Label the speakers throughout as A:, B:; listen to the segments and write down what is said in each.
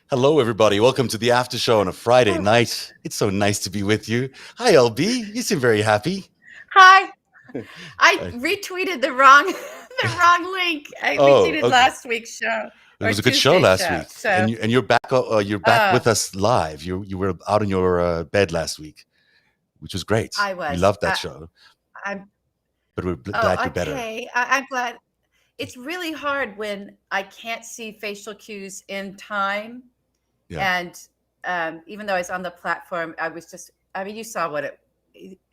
A: Hello, everybody. Welcome to the after show on a Friday
B: Oh,
A: night. It's so nice to be with you. Hi, LB. You seem very happy.
B: hi. I
A: Uh,
B: retweeted the wrong the wrong link. We
A: oh,
B: did
A: okay.
B: last week's show
A: It
B: or
A: was a good show
B: Tuesday's
A: last
B: show.
A: week,
B: So,
A: and you're back. You're back
B: uh,
A: with us live. You were out in your bed last week, which was great.
B: I
A: We
B: was.
A: loved that show,
B: I'm.
A: but we're
B: Oh,
A: glad you're better.
B: okay. I'm glad. It's really hard when I can't see facial cues in time,
A: Yeah,
B: and even though I was on the platform, I was just. I mean, you saw what it.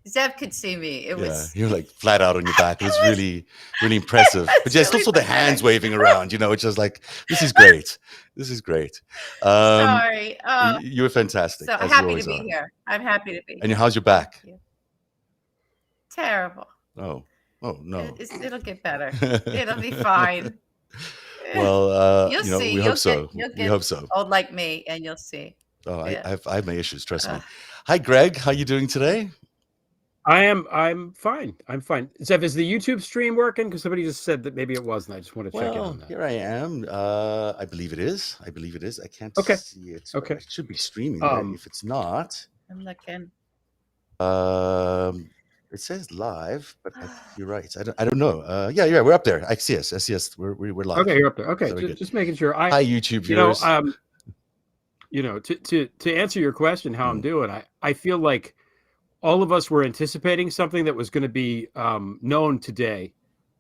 B: Zev could see me. It
A: yeah.
B: was.
A: You're like flat out on your back. It
B: It
A: was
B: was.
A: really, really impressive. But
B: It's
A: yeah, I still
B: really
A: saw the hands
B: pathetic.
A: waving around. Which is like, this is great. This is great. Um,
B: Sorry.
A: you were fantastic
B: So
A: as you
B: happy to
A: always
B: be
A: are.
B: here. I'm happy to be
A: And
B: here.
A: how's your
B: Thank
A: back?
B: you. Terrible.
A: Oh, oh no.
B: It'll get better. It'll be fine.
A: Well,
B: You'll see.
A: we hope so.
B: You'll
A: We
B: get
A: hope so.
B: old like me, and you'll see.
A: Oh,
B: Yeah.
A: I have my issues. Trust
B: Uh,
A: me. Hi, Greg. How you doing today?
C: I'm fine. I'm fine. Zev, is the YouTube stream working? Because somebody just said that maybe it wasn't. I just want to check in
A: Well,
C: on that.
A: here I am. I believe it is. I believe it is. I can't
C: Okay.
A: see it. But
C: Okay.
A: it should be streaming there. If it's not,
B: I'm looking.
A: it says live, but you're right. I don't know. Yeah, we're up there. I see us. I see us. We're live.
C: Okay, you're up there. Okay,
A: So we're good.
C: just making sure.
A: Hi, YouTube viewers.
C: To answer your question, how I'm doing, I feel like all of us were anticipating something that was going to be known today,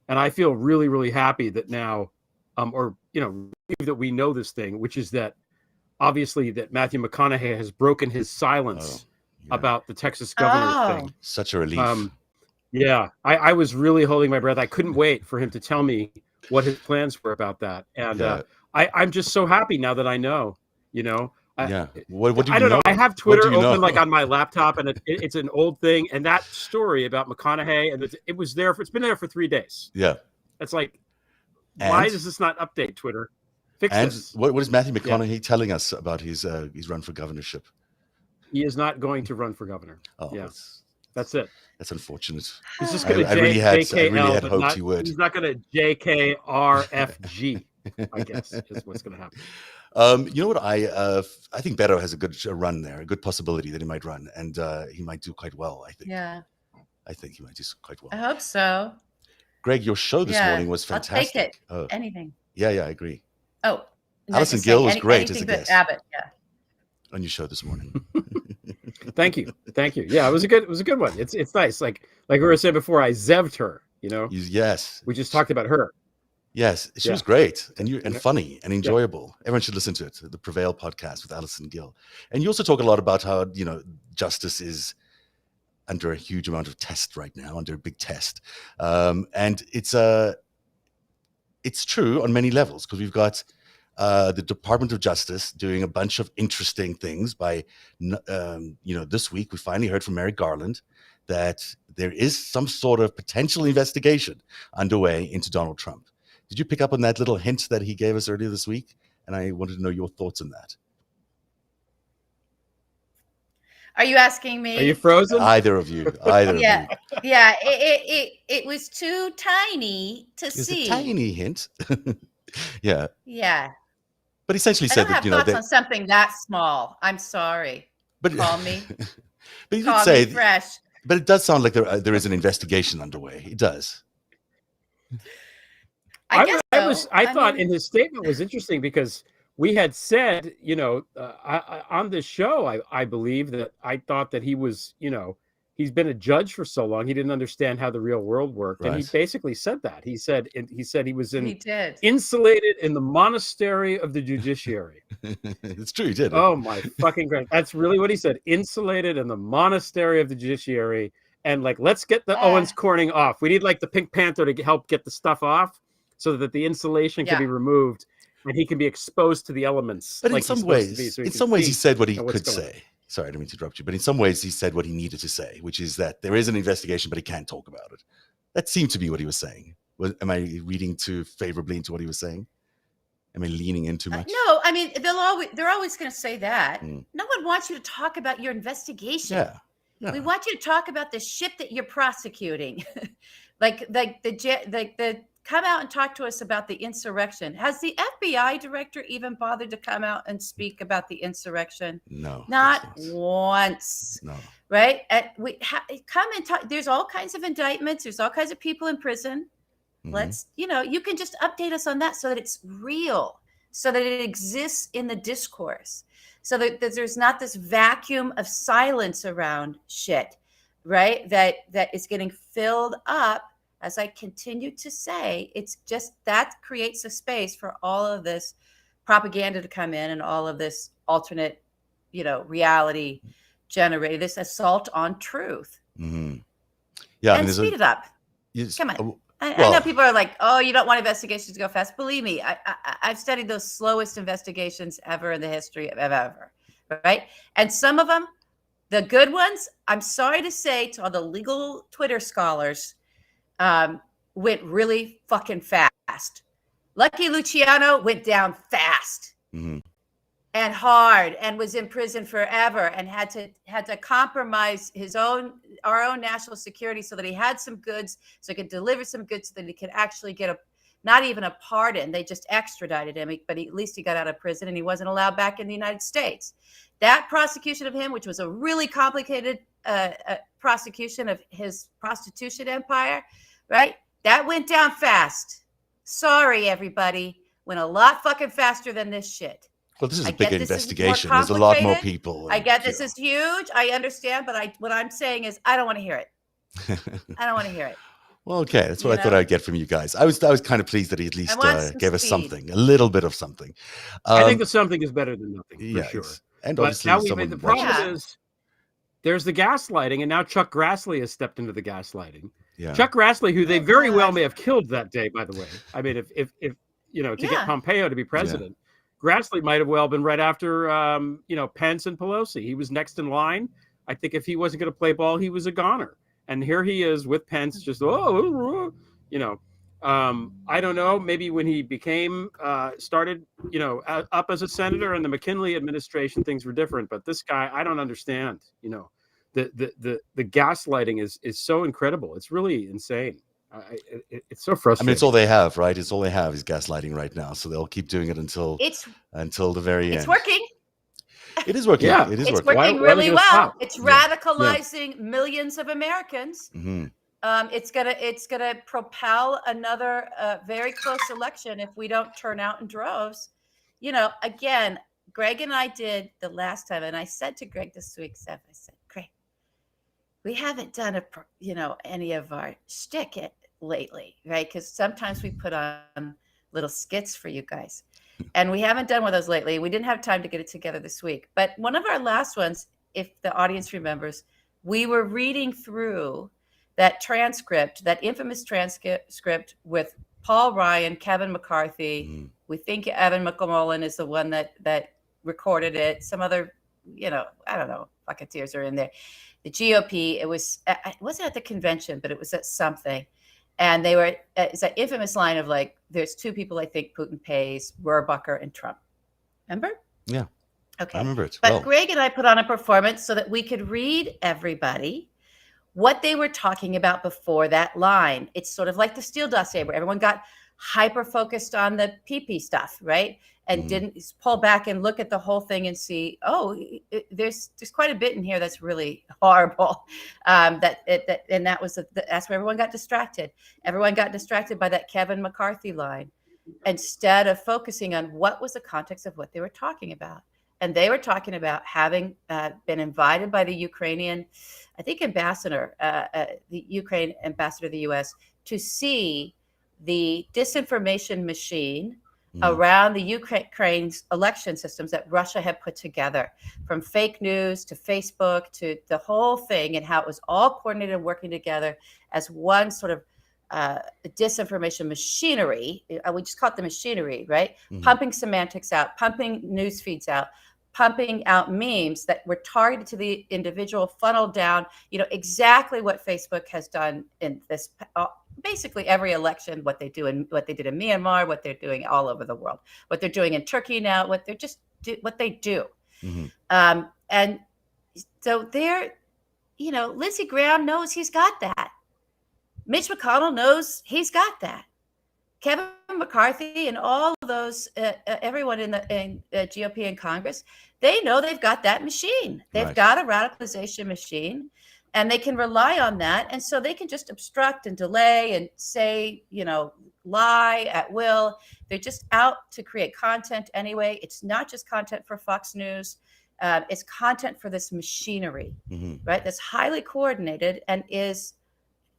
C: and I feel really, really happy that now, that we know this thing, which is that obviously that Matthew McConaughey has broken his silence about the Texas governor thing.
A: Such a relief.
C: Yeah, I was really holding my breath. I couldn't wait for him to tell me what his plans were about that, and I'm just so happy now that I know.
A: What do you
C: I don't know. I have Twitter open like on my laptop, and it's an old thing. And that story about McConaughey, and it was there. It's been there for 3 days.
A: Yeah,
C: it's like, why does this not update Twitter? Fix this.
A: What is Matthew McConaughey telling us about his run for governorship?
C: He is not going to run for governor.
A: Oh,
C: yeah, that's it.
A: That's unfortunate.
C: He's just going to
A: I really had
C: JKL,
A: hoped he would.
C: He's not going to JKRFG. I guess is what's going to happen.
A: You know what? I think Beto has a good run there, a good possibility that he might run, and he might do quite well. I think.
B: Yeah.
A: I think he might do quite well.
B: I hope so.
A: Greg, your show this morning was fantastic.
B: I'll take it. Anything.
A: Yeah, I agree.
B: Oh,
A: Alison Gill was great as a guest.
B: Abbott, yeah.
A: On your show this morning.
C: Thank you. Yeah, it was a good one. It's nice. Like we were saying before, I zev'd her.
A: Yes.
C: We just talked about her.
A: Yes, she was great and funny and enjoyable. Yeah. Everyone should listen to it, the Prevail podcast with Alison Gill. And you also talk a lot about how, justice is under a huge amount of test right now, under a big test. And it's true on many levels, because we've got the Department of Justice doing a bunch of interesting things by, this week we finally heard from Merrick Garland that there is some sort of potential investigation underway into Donald Trump. Did you pick up on that little hint that he gave us earlier this week? And I wanted to know your thoughts on that.
B: Are you asking me?
C: Are you frozen?
A: Either of you.
B: Yeah. It was too tiny to see.
A: It's a tiny hint. Yeah.
B: Yeah.
A: But essentially said that,
B: I don't have thoughts on something that small. I'm sorry.
A: But
B: call me.
A: But you did say
B: fresh.
A: But it does sound like there is an investigation underway. It does.
C: I thought in his statement was interesting because we had said, on this show, I believe that I thought that he was, he's been a judge for so long, he didn't understand how the real world worked. Right. And he basically said that. He said he was insulated in the monastery of the judiciary.
A: It's true, he did.
C: Oh my fucking God. That's really what he said. Insulated in the monastery of the judiciary. And let's get the Owens Corning off. We need the Pink Panther to help get the stuff off, so that the insulation can be removed and he can be exposed to the elements.
A: But in some ways, he said what he could say. Sorry, I didn't mean to interrupt you. But in some ways, he said what he needed to say, which is that there is an investigation, but he can't talk about it. That seemed to be what he was saying. Am I reading too favorably into what he was saying? Am I leaning in too much?
B: No, I mean, they're always going to say that. No one wants you to talk about your investigation.
A: Yeah.
B: We want you to talk about the shit that you're prosecuting. like the come out and talk to us about the insurrection. Has the FBI director even bothered to come out and speak about the insurrection?
A: No,
B: not once.
A: No.
B: Right? And come and talk. There's all kinds of indictments. There's all kinds of people in prison. Let's, you can just update us on that so that it's real, so that it exists in the discourse, so that there's not this vacuum of silence around shit, right? That is getting filled up. As I continue to say, it's just that creates a space for all of this propaganda to come in and all of this alternate, reality generated, this assault on truth.
A: Yeah,
B: and speed it up. Come on. I know people are like, oh, you don't want investigations to go fast. Believe me, I've studied those slowest investigations ever in the history of ever, right? And some of them, the good ones, I'm sorry to say to all the legal Twitter scholars, went really fucking fast. Lucky Luciano went down fast and hard and was in prison forever and had to compromise our own national security so that he had some goods, so he could deliver some goods so that he could actually get not even a pardon. They just extradited him, but at least he got out of prison and he wasn't allowed back in the United States. That prosecution of him, which was a really complicated prosecution of his prostitution empire, right? That went down fast. Sorry, everybody. Went a lot fucking faster than this shit.
A: Well, this is a big investigation. There's a lot more people.
B: I get this is huge. I understand, but what I'm saying is I don't want to hear it. I don't want to hear it.
A: Well, okay. That's what I thought I'd get from you guys. I was kind of pleased that he at least gave us something, a little bit of something.
C: I think the something is better than nothing, for sure.
A: And
C: but
A: obviously,
C: now the problem is there's the gaslighting, and now Chuck Grassley has stepped into the gaslighting.
A: Yeah.
C: Chuck Grassley, who they very well may have killed that day, by the way. I mean, if to get Pompeo to be president, Grassley might have well been right after Pence and Pelosi. He was next in line. I think if he wasn't going to play ball, he was a goner. And here he is with Pence, just I don't know. Maybe when he became started, up as a senator in the McKinley administration, things were different. But this guy, I don't understand. The gaslighting is so incredible. It's really insane. It's so frustrating.
A: I mean, it's all they have, right? It's all they have is gaslighting right now. So they'll keep doing it until the very end.
B: It's working.
A: It is working.
C: Yeah,
A: it is
B: it's
A: working.
B: working really well. Stop? It's radicalizing millions of Americans. It's gonna propel another very close election if we don't turn out in droves. Again, Greg and I did the last time, and I said to Greg this week, I said, Greg, we haven't done any of our shtick lately, right? Because sometimes we put on little skits for you guys. And we haven't done one of those lately. We didn't have time to get it together this week. But one of our last ones, if the audience remembers, we were reading through that transcript, that infamous transcript with Paul Ryan, Kevin McCarthy. We think Evan McMullen is the one that recorded it. Some other, I don't know, bucketeers are in there. The GOP, it wasn't at the convention, but it was at something. And they were, it's that infamous line of like, there's two people I think Putin pays, Rohrabacher and Trump. Remember?
A: Yeah.
B: Okay.
A: I remember it.
B: But Greg and I put on a performance so that we could read everybody what they were talking about before that line. It's sort of like the Steele dossier where everyone got hyper focused on the PP stuff, right? And didn't pull back and look at the whole thing and see, there's quite a bit in here that's really horrible. That's where everyone got distracted. Everyone got distracted by that Kevin McCarthy line instead of focusing on what was the context of what they were talking about. And they were talking about having been invited by the Ukrainian, I think, ambassador, the Ukraine ambassador to the U.S. to see the disinformation machine around the Ukraine's election systems that Russia had put together, from fake news to Facebook to the whole thing, and how it was all coordinated and working together as one sort of disinformation machinery. We just call it the machinery, right? Pumping semantics out, pumping news feeds out, pumping out memes that were targeted to the individual, funneled down, exactly what Facebook has done in this, basically every election, what they did in Myanmar, what they're doing all over the world, what they're doing in Turkey now, what they do. And so they're, Lindsey Graham knows he's got that. Mitch McConnell knows he's got that. Kevin McCarthy and all of those, everyone in the GOP and Congress, they know they've got that machine. They've got a radicalization machine, and they can rely on that. And so they can just obstruct and delay and say, lie at will. They're just out to create content anyway. It's not just content for Fox News. It's content for this machinery, right? That's highly coordinated and is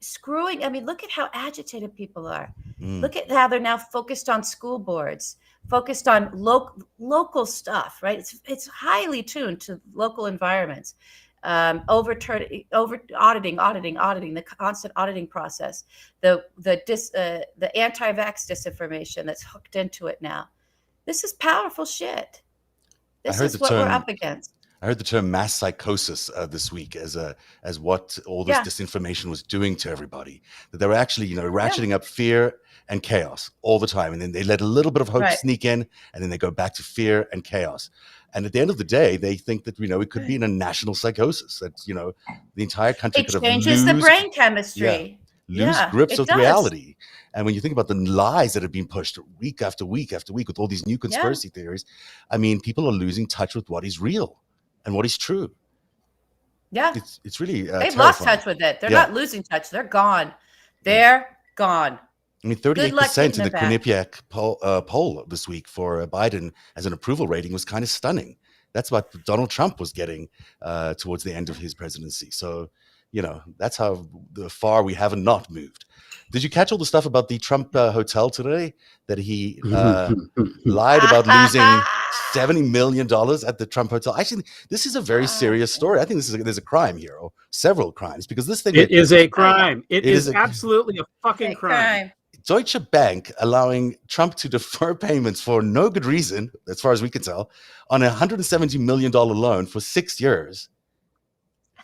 B: screwing. I mean, look at how agitated people are. Look at how they're now focused on school boards, focused on local stuff, right? It's highly tuned to local environments. Over auditing, the constant auditing process, the anti-vax disinformation that's hooked into it now. This is powerful shit. This is what we're up against.
A: I heard the term mass psychosis this week as what all this disinformation was doing to everybody. That they were actually, ratcheting up fear and chaos all the time, and then they let a little bit of hope sneak in, and then they go back to fear and chaos. And at the end of the day, they think that it could be in a national psychosis. That the entire country could have
B: changes the brain chemistry.
A: Lose grips of reality. And when you think about the lies that have been pushed week after week after week with all these new conspiracy theories, I mean, people are losing touch with what is real and what is true.
B: Yeah.
A: It's really
B: they've
A: terrifying.
B: lost touch with it. They're not losing touch. They're gone. They're gone.
A: I mean, 38% in the Quinnipiac poll this week for Biden as an approval rating was kind of stunning. That's what Donald Trump was getting towards the end of his presidency. So, that's how far we haven't not moved. Did you catch all the stuff about the Trump hotel today? That he lied about losing $70 million at the Trump hotel. Actually, this is a very serious story. I think there's a crime here, or several crimes, because this thing
C: is a crime. It is absolutely a fucking crime.
A: Deutsche Bank allowing Trump to defer payments for no good reason, as far as we can tell, on a $170 million loan for 6 years.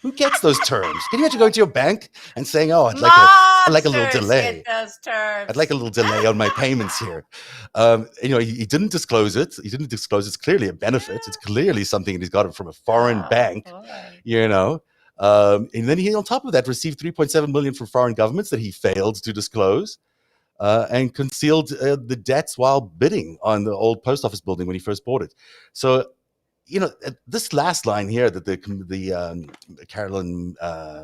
A: Who gets those terms? Can you imagine going to your bank and saying, "Oh, I'd like a little delay. I'd like a little delay on my payments here." He didn't disclose it. He didn't disclose it's clearly a benefit. It's clearly something that he's got from a foreign bank. And then he, on top of that, received $3.7 million from foreign governments that he failed to disclose. And concealed the debts while bidding on the old post office building when he first bought it. So, this last line here that the Carolyn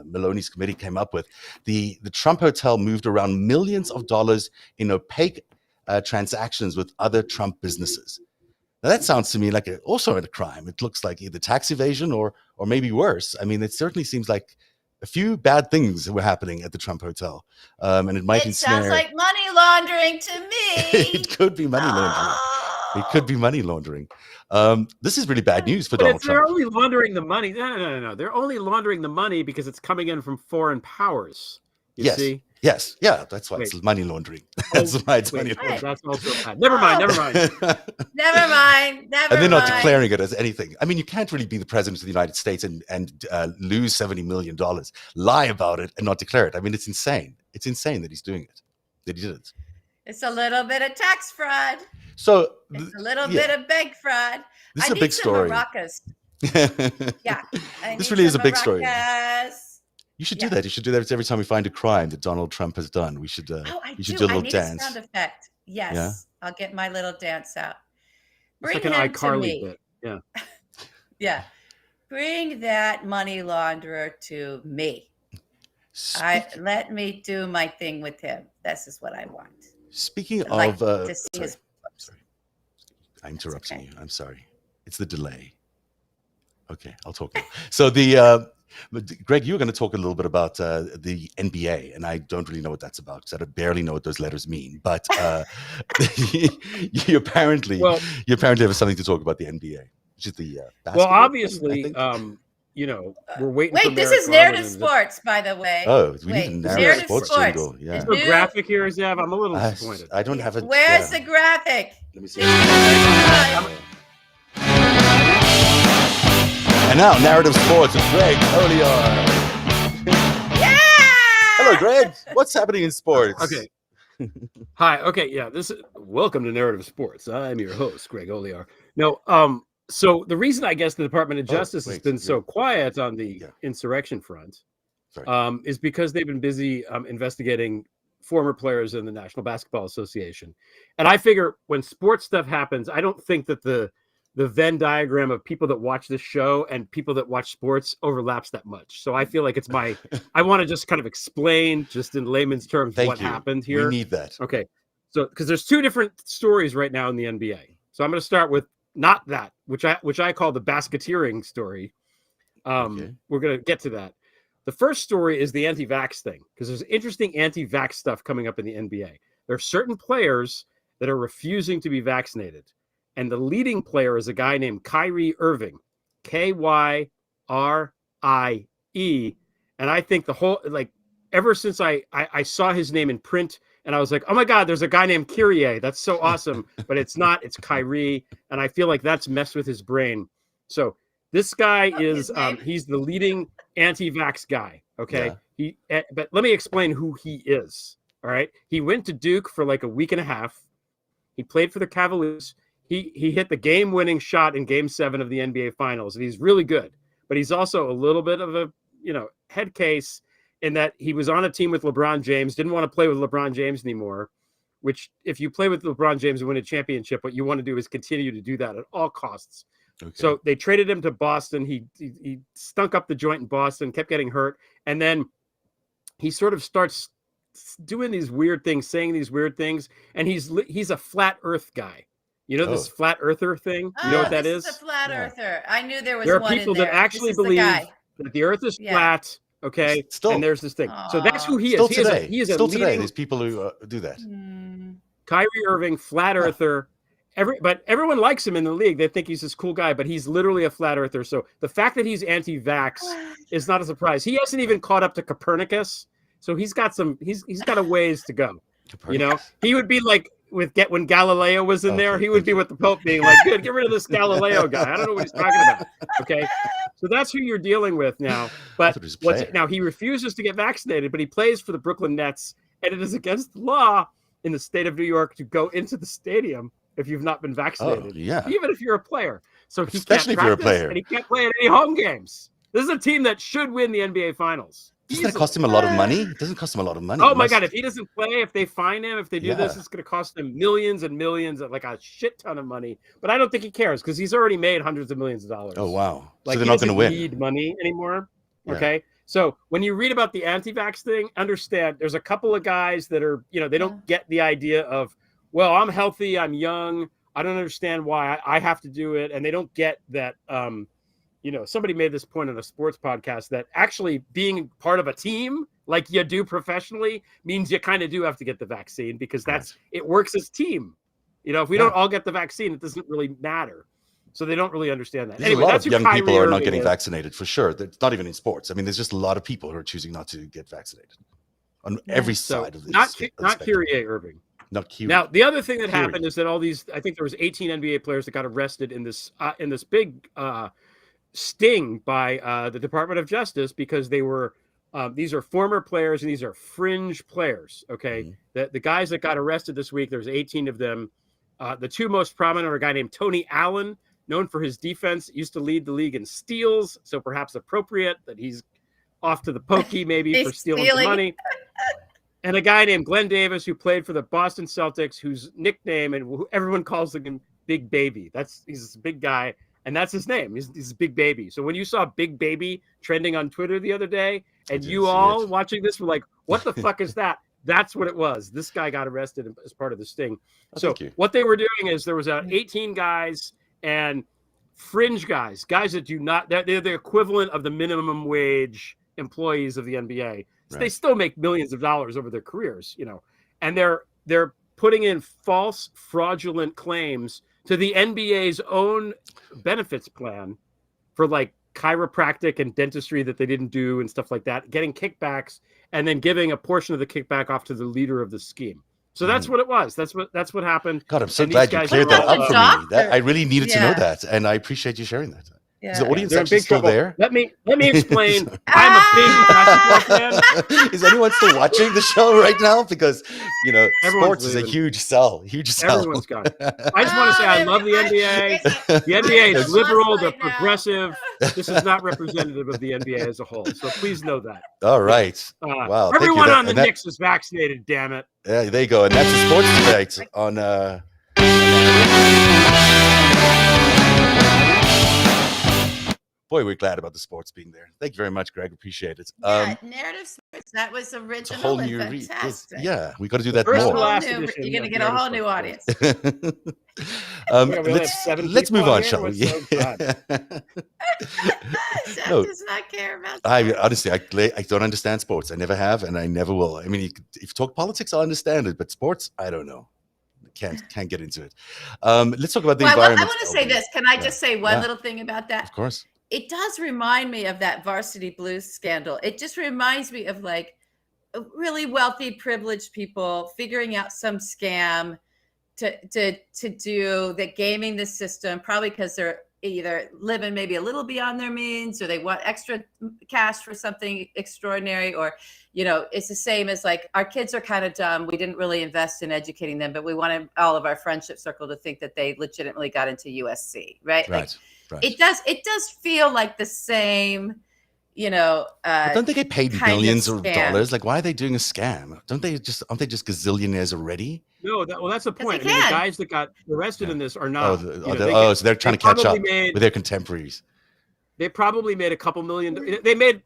A: Maloney's committee came up with, the Trump hotel moved around millions of dollars in opaque transactions with other Trump businesses. Now that sounds to me like also a crime. It looks like either tax evasion or maybe worse. I mean, it certainly seems like a few bad things were happening at the Trump hotel, and it might ensnare.
B: Sounds like money laundering to me.
A: It could be money laundering. It could be money laundering. This is really bad news for Donald Trump.
C: They're only laundering the money. No. They're only laundering the money because it's coming in from foreign powers. You see?
A: Yes. Yeah, that's why it's money laundering. That's why it's money laundering.
C: That's also bad. Never mind.
B: Never mind.
A: And they're not declaring it as anything. I mean, you can't really be the president of the United States and lose $70 million, lie about it, and not declare it. I mean, it's insane. It's insane that he's doing it, that he did it.
B: It's a little bit of tax fraud.
A: So
B: it's a little bit of bank fraud.
A: This is a big story.
B: Maracas.
A: This really is a big story. You should do that. You should do that every time we find a crime that Donald Trump has done. We should. We should do a little dance.
B: A sound effect. Yes,
A: yeah?
B: I'll get my little dance out. Bring
C: it's like an iCarly bit. Yeah.
B: Yeah. Bring that money launderer to me. Let me do my thing with him. This is what I want.
A: Speaking of, I'm interrupting you. I'm sorry. It's the delay. Okay, I'll talk now. So Greg, you were going to talk a little bit about the NBA, and I don't really know what that's about because I barely know what those letters mean. But you apparently have something to talk about the NBA, which is the basketball.
C: Well, obviously, we're waiting.
B: Wait, this is Narrative Sports, by the way.
A: Oh, we need a Narrative Sports jingle. Yeah.
C: Is there a graphic here, Zev? I'm a little disappointed.
A: I don't have it.
B: Where's the graphic?
A: Let me see. And now, Narrative Sports with Greg Oliar.
B: Yeah!
A: Hello, Greg. What's happening in sports?
C: Okay. Hi. Okay. Yeah. Welcome to Narrative Sports. I'm your host, Greg Oliar. No. So the reason I guess the Department of Justice has been so quiet on the insurrection front is because they've been busy investigating former players in the National Basketball Association. And I figure when sports stuff happens, I don't think that the Venn diagram of people that watch this show and people that watch sports overlaps that much. So I feel like it's I want to just kind of explain just in layman's terms what happened here.
A: We need that.
C: Okay. So, because there's two different stories right now in the NBA. So I'm going to start with not that, which I call the basketeering story. We're going to get to that. The first story is the anti-vax thing, because there's interesting anti-vax stuff coming up in the NBA. There are certain players that are refusing to be vaccinated. And the leading player is a guy named Kyrie Irving, Kyrie. And I think the whole, like, ever since I saw his name in print, and I was like, oh my God, there's a guy named Kyrie. That's so awesome. But it's not, it's Kyrie. And I feel like that's messed with his brain. So this guy is, he's the leading anti-vax guy. Okay. Yeah. But let me explain who he is. All right. He went to Duke for like a week and a half. He played for the Cavaliers. He hit the game-winning shot in Game 7 of the NBA Finals, and he's really good. But he's also a little bit of a, head case in that he was on a team with LeBron James, didn't want to play with LeBron James anymore, which if you play with LeBron James and win a championship, what you want to do is continue to do that at all costs. Okay. So they traded him to Boston. He stunk up the joint in Boston, kept getting hurt, and then he sort of starts doing these weird things, saying these weird things, and he's a flat Earth guy. You know this flat earther thing? You know what that is?
B: It's a flat earther. I knew there was
C: one. There
B: are
C: people that actually believe that the Earth is flat. Okay, and there's this thing. So that's who he is.
A: Still today,
C: today,
A: there's people who do that.
C: Kyrie Irving, flat earther. But everyone likes him in the league. They think he's this cool guy, but he's literally a flat earther. So the fact that he's anti-vax is not a surprise. He hasn't even caught up to Copernicus. So he's got a ways to go. He would be like when Galileo was in there, he would be with the Pope being like, good, get rid of this Galileo guy. I don't know what he's talking about. Okay. So that's who you're dealing with now. But now he refuses to get vaccinated, but he plays for the Brooklyn Nets, and it is against the law in the state of New York to go into the stadium if you've not been vaccinated. Even if you're a player. So he
A: especially
C: can't
A: if you're a player.
C: And he can't play at any home games. This is a team that should win the NBA Finals.
A: Doesn't it cost him a lot of money? It doesn't cost him a lot of money.
C: Oh my God. If he doesn't play, if they fine him, if they do this, it's going to cost him millions and millions, like a shit ton of money. But I don't think he cares because he's already made hundreds of millions of dollars.
A: Oh, wow.
C: Like,
A: so they're not going to win.
C: Need money anymore. Okay. So when you read about the anti-vax thing, understand there's a couple of guys that are, they don't get the idea of, well, I'm healthy, I'm young, I don't understand why I have to do it. And they don't get that, somebody made this point on a sports podcast that actually being part of a team like you do professionally means you kind of do have to get the vaccine because it works as team. If we don't all get the vaccine, it doesn't really matter. So they don't really understand that.
A: Anyway, a lot of young people who are not getting vaccinated for sure. It's not even in sports. I mean, there's just a lot of people who are choosing not to get vaccinated on every side of this.
C: Not Kyrie Irving.
A: Not Kyrie.
C: Now, the other thing that happened is that I think there was 18 NBA players that got arrested in this big sting by the Department of Justice because they were these are former players and these are fringe players. Okay, the guys that got arrested this week, there's 18 of them. The two most prominent are a guy named Tony Allen, known for his defense, used to lead the league in steals, so perhaps appropriate that he's off to the pokey maybe for stealing some money. And a guy named Glenn Davis, who played for the Boston Celtics, whose nickname and who everyone calls him Big Baby. He's a big guy. And that's his name. He's Big Baby. So when you saw Big Baby trending on Twitter the other day, and you all watching this were like, what the fuck is that? That's what it was. This guy got arrested as part of the sting. So what they were doing is there was 18 guys and fringe guys that do not, they're the equivalent of the minimum wage employees of the NBA. So they still make millions of dollars over their careers, and they're putting in false, fraudulent claims to the NBA's own benefits plan for like chiropractic and dentistry that they didn't do and stuff like that, getting kickbacks and then giving a portion of the kickback off to the leader of the scheme. So that's what it was. That's what happened.
A: God, I'm so glad you cleared that up for me. I really needed to know that, and I appreciate you sharing that. Is the audience
C: They're in
A: actually
C: big
A: still
C: trouble.
A: there?
C: Let me explain. I'm a big basketball fan.
A: Is anyone still watching the show right now? Because
C: Everyone's
A: sports is a
C: leaving.
A: huge sell.
C: Everyone's gone. I just want to say I love the NBA. The NBA is liberal. They're progressive. This is not representative of the NBA as a whole. So please know that.
A: All right. Wow. Thank you.
C: Everyone on the Knicks is vaccinated. Damn it.
A: Yeah, there you go. And that's the sports debate on. Boy, we're glad about the sports being there. Thank you very much, Greg. Appreciate it.
B: Narrative sports. That was original.
A: It's a whole new
B: fantastic.
A: yeah, we got to do that
C: First
A: more.
C: and last
B: You're
C: edition
B: going to
C: of
B: get a whole new
C: Narrative
B: audience.
A: Let's move on, shall we?
B: Sam does not care about sports.
A: I honestly, I don't understand sports. I never have, and I never will. I mean, if you talk politics, I'll understand it, but sports, I don't know. Can't get into it. Let's talk about the environment.
B: I want to say this. Can I just say one little thing about that?
A: Of course.
B: It does remind me of that Varsity Blues scandal. It just reminds me of like really wealthy, privileged people figuring out some scam to do that, gaming the system, probably because they're either living maybe a little beyond their means, or they want extra cash for something extraordinary, or it's the same as like our kids are kind of dumb. We didn't really invest in educating them, but we wanted all of our friendship circle to think that they legitimately got into USC, right?
A: Right.
B: It does feel like the same,
A: but don't they get paid millions of
B: scam.
A: dollars? Like, why are they doing a scam? Aren't they just gazillionaires already?
C: No, that's the point.
B: They
C: I mean, the guys that got arrested in this are not.
A: So they're trying to catch up with their contemporaries.
C: They probably made a couple million. They made,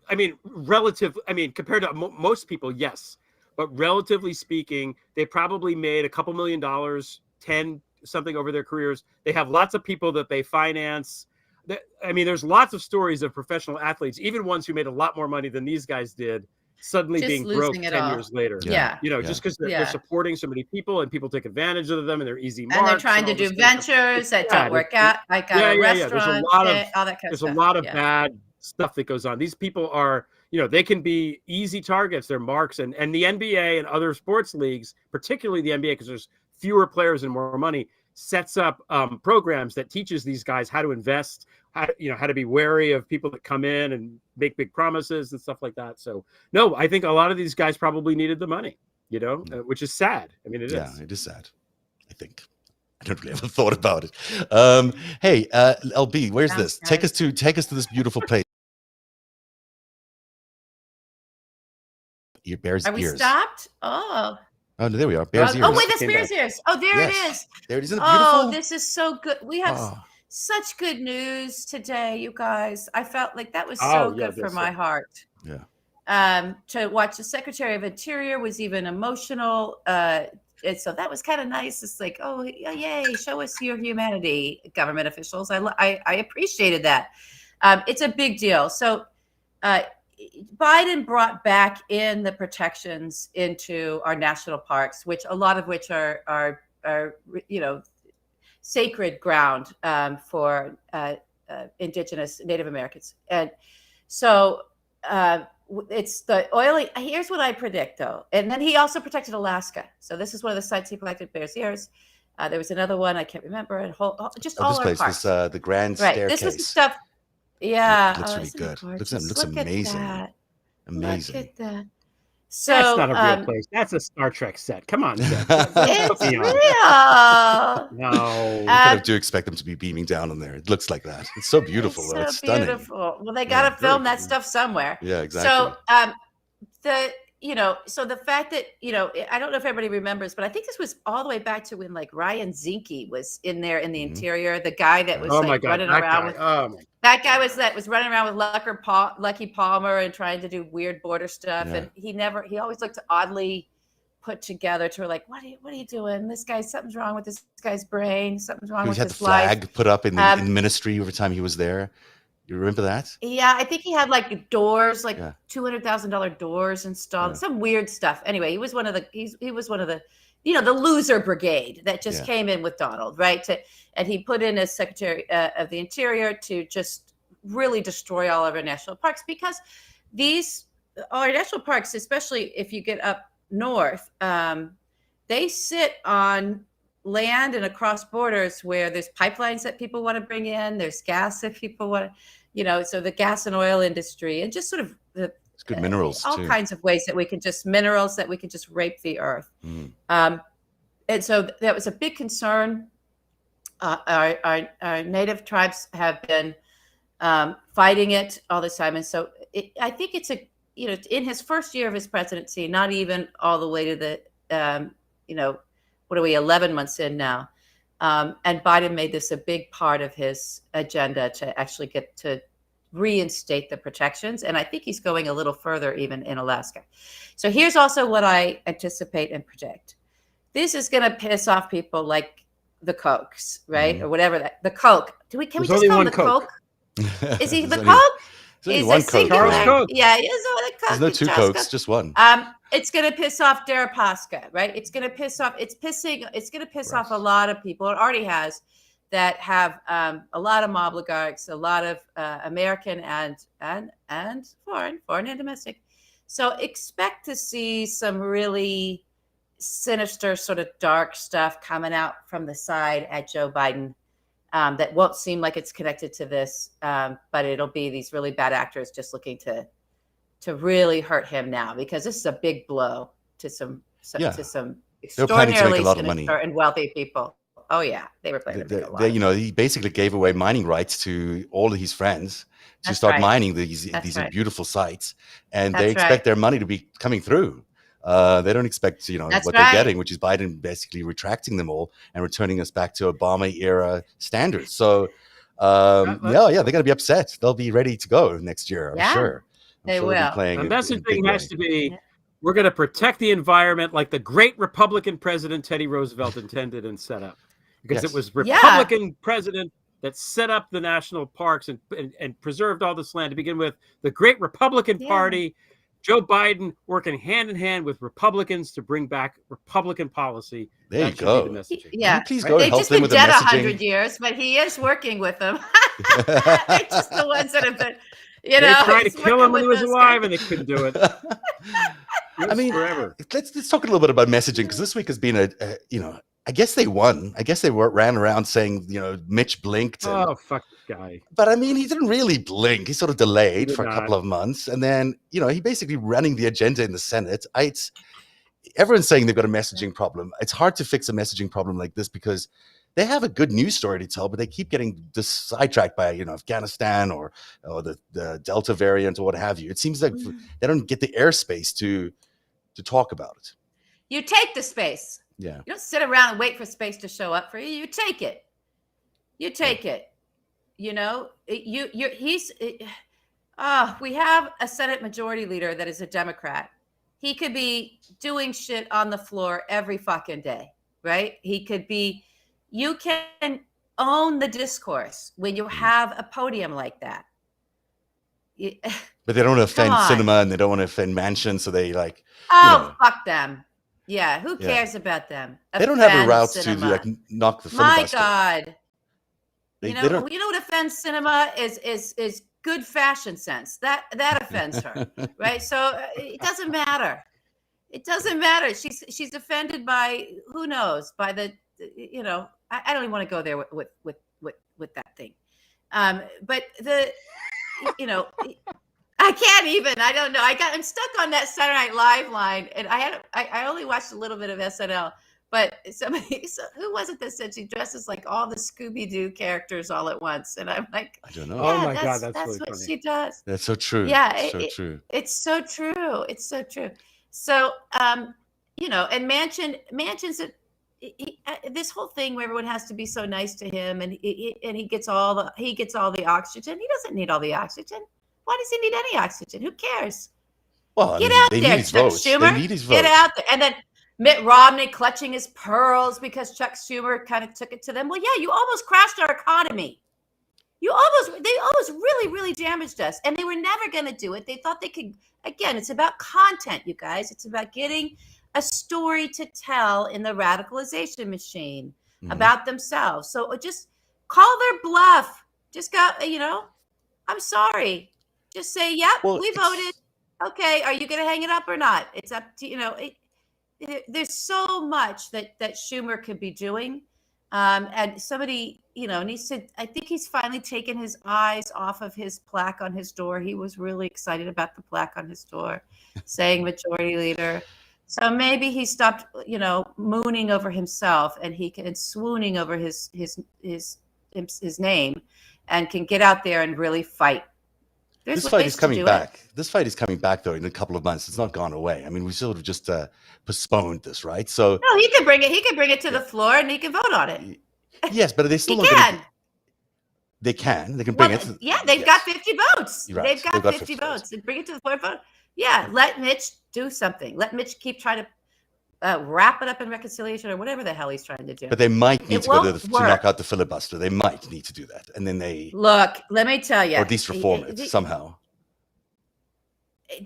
C: compared to most people, yes. But relatively speaking, they probably made a couple $1,000,000, 10 something over their careers. They have lots of people that they finance. There's lots of stories of professional athletes, even ones who made a lot more money than these guys did, suddenly being broke 10 years later. Just because they're supporting so many people, and people take advantage of them, and they're easy marks.
B: And they're trying to do ventures that don't work out. I got a restaurant. All that kind of stuff.
C: There's a lot of bad stuff that goes on. These people are, they can be easy targets. They're marks, and the NBA and other sports leagues, particularly the NBA, because there's fewer players and more money, sets up programs that teaches these guys how to invest, how to be wary of people that come in and make big promises and stuff like that. So no, I think a lot of these guys probably needed the money, which is sad. I mean, it is.
A: Yeah, it is sad. I think I don't really ever thought about it. Hey, LB, where's this? Take us to this beautiful place. Your bear's
B: Are we
A: ears.
B: stopped? Oh,
A: no, there we are. Bear's ears.
B: Oh, wait, that's bear's ears. Oh, there it is.
A: There it is. Isn't it beautiful?
B: Oh, this is so good. We have such good news today, you guys. I felt like that was so good for my heart.
A: Yeah.
B: To watch the Secretary of Interior was even emotional. And so that was kind of nice. It's like, oh, yay, show us your humanity, government officials. I appreciated that. It's a big deal. So Biden brought back in the protections into our national parks, which a lot of which are sacred ground for indigenous Native Americans. And so it's the oily. Here's what I predict, though. And then he also protected Alaska. So this is one of the sites he protected, Bears Ears. There was another one I can't remember. And all
A: this
B: our
A: place
B: parks.
A: was the Grand Staircase.
B: This is the stuff. Yeah,
A: it looks really good. Looks amazing. Amazing.
B: Look at that. So
C: that's not a real place. That's a Star Trek set. Come on, Jeff.
B: It's real.
C: No,
A: you kind of do expect them to be beaming down on there. It looks like that. It's so beautiful.
B: It's
A: though.
B: so
A: It's stunning.
B: Beautiful. Well, they got to film that stuff somewhere.
A: Yeah, exactly.
B: So so the fact that, I don't know if everybody remembers, but I think this was all the way back to when like Ryan Zinke was in there in the interior, the guy that was running around that guy was running around with Lucky Palmer and trying to do weird border stuff. Yeah. And he always looked oddly put together to like, what are you doing? Something's wrong with this guy's brain. Something's wrong with his life. He had the flag
A: put up in the ministry every time he was there. You remember that?
B: Yeah, I think he had like doors, like $200,000 doors installed, some weird stuff. Anyway, he was one of the the loser brigade that just came in with Donald, right? And he put in as Secretary of the Interior to just really destroy all of our national parks, because our national parks, especially if you get up north, they sit on land and across borders where there's pipelines that people want to bring in, there's gas that people want to, so the gas and oil industry, and just sort of
A: it's good minerals
B: all
A: too.
B: kinds of ways that we can just rape the earth. And so that was a big concern. Our native tribes have been fighting it all this time. And so I think it's in his first year of his presidency, not even all the way to the, what are we, 11 months in now? And Biden made this a big part of his agenda to actually get to reinstate the protections. And I think he's going a little further even in Alaska. So here's also what I anticipate and predict. This is going to piss off people like the Cokes, right? Or whatever the Coke. Can we just call him the Coke? Is he the Coke?
A: There's only one Coke.
C: Charles Coke.
B: Yeah, he is one Coke.
A: There's no two Cokes, just one.
B: It's going to piss off Deripaska, right? It's going to piss off. It's going to piss off a lot of people. It already has, that have a lot of mob oligarchs, a lot of American and foreign and domestic. So expect to see some really sinister, sort of dark stuff coming out from the side at Joe Biden. That won't seem like it's connected to this, but it'll be these really bad actors just looking to really hurt him now, because this is a big blow to some extraordinarily sinister and wealthy people. Oh yeah, they were planning to make a lot.
A: He basically gave away mining rights to all of his friends to start mining these beautiful sites, and they expect their money to be coming through. They don't expect what they're getting, which is Biden basically retracting them all and returning us back to Obama era standards. So they're going to be upset. They'll be ready to go next year, I'm sure.
B: They will.
C: The messaging has to be, we're going to protect the environment like the great Republican president Teddy Roosevelt intended and set up. Because it was Republican president that set up the national parks and preserved all this land to begin with. The great Republican Party, Joe Biden working hand in hand with Republicans to bring back Republican policy.
A: There you go.
C: The
B: yeah,
A: please go.
B: They've
A: help
B: just
A: them
B: been
A: with
B: dead
A: the
B: 100 years, but he is working with them. They're just the ones that have been,
C: they tried to kill him when he was alive, and they couldn't do it.
A: I mean,
C: forever.
A: Let's talk a little bit about messaging, because this week has been I guess they won. I guess they ran around saying, Mitch blinked.
C: Oh, fuck this guy.
A: But I mean, he didn't really blink. He sort of delayed for a couple of months. And then, he basically running the agenda in the Senate. Everyone's saying they've got a messaging problem. It's hard to fix a messaging problem like this because they have a good news story to tell, but they keep getting sidetracked by, Afghanistan or the Delta variant or what have you. It seems like they don't get the airspace to talk about it.
B: You take the space.
A: Yeah.
B: You don't sit around and wait for space to show up for you. You take it. We have a Senate Majority Leader that is a Democrat. He could be doing shit on the floor every fucking day, right? You can own the discourse when you have a podium like that.
A: But they don't want to offend cinema, and they don't want to offend Manchin, so they
B: fuck them. Yeah, who cares about them?
A: They don't have a route to knock the filibuster.
B: My God. You know what offends cinema is good fashion sense. That offends her, right? So it doesn't matter. It doesn't matter. She's offended by who knows, by the I don't even want to go there with that thing. But I can't even. I don't know. I'm stuck on that Saturday Night Live line, and I only watched a little bit of SNL. But who was it that said she dresses like all the Scooby-Doo characters all at once? And I'm like,
A: I don't know.
C: Oh my God, that's really
B: what
C: funny.
B: she does.
A: That's so true.
B: Yeah,
A: true.
B: It's so true. It's so true. So and Manchin's this whole thing where everyone has to be so nice to him, and he gets all the oxygen. He doesn't need all the oxygen. Why does he need any oxygen? Who cares?
A: Well,
B: Get out there, Chuck Schumer.
A: They need his votes.
B: Get out there. And then Mitt Romney clutching his pearls because Chuck Schumer kind of took it to them. Well, yeah, you almost crashed our economy. They almost really, really damaged us. And they were never going to do it. They thought they could. Again, it's about content, you guys. It's about getting a story to tell in the radicalization machine about themselves. So just call their bluff. Just go, I'm sorry. Just say, yep, we voted. Okay, are you going to hang it up or not? It's up to, there's so much that Schumer could be doing. And somebody, needs to, I think he's finally taken his eyes off of his plaque on his door. He was really excited about the plaque on his door saying majority leader. So maybe he stopped, mooning over himself, and he can swooning over his name, and can get out there and really fight.
A: This fight is coming back. This fight is coming back, though, in a couple of months. It's not gone away. I mean, we sort of just postponed this, right? So
B: no, he can bring it. He can bring it to the floor, and he can vote on it.
A: Yes, but are they still not
B: can.
A: They can. They can bring it.
B: Yeah, they've got 50 votes.
A: Right.
B: They've got 50 votes. And bring it to the floor and vote. Yeah, let Mitch do something. Let Mitch keep trying to wrap it up in reconciliation or whatever the hell he's trying to do.
A: But they might need to go to knock out the filibuster. They might need to do that, and then they
B: look. Let me tell you,
A: or at least reform it somehow.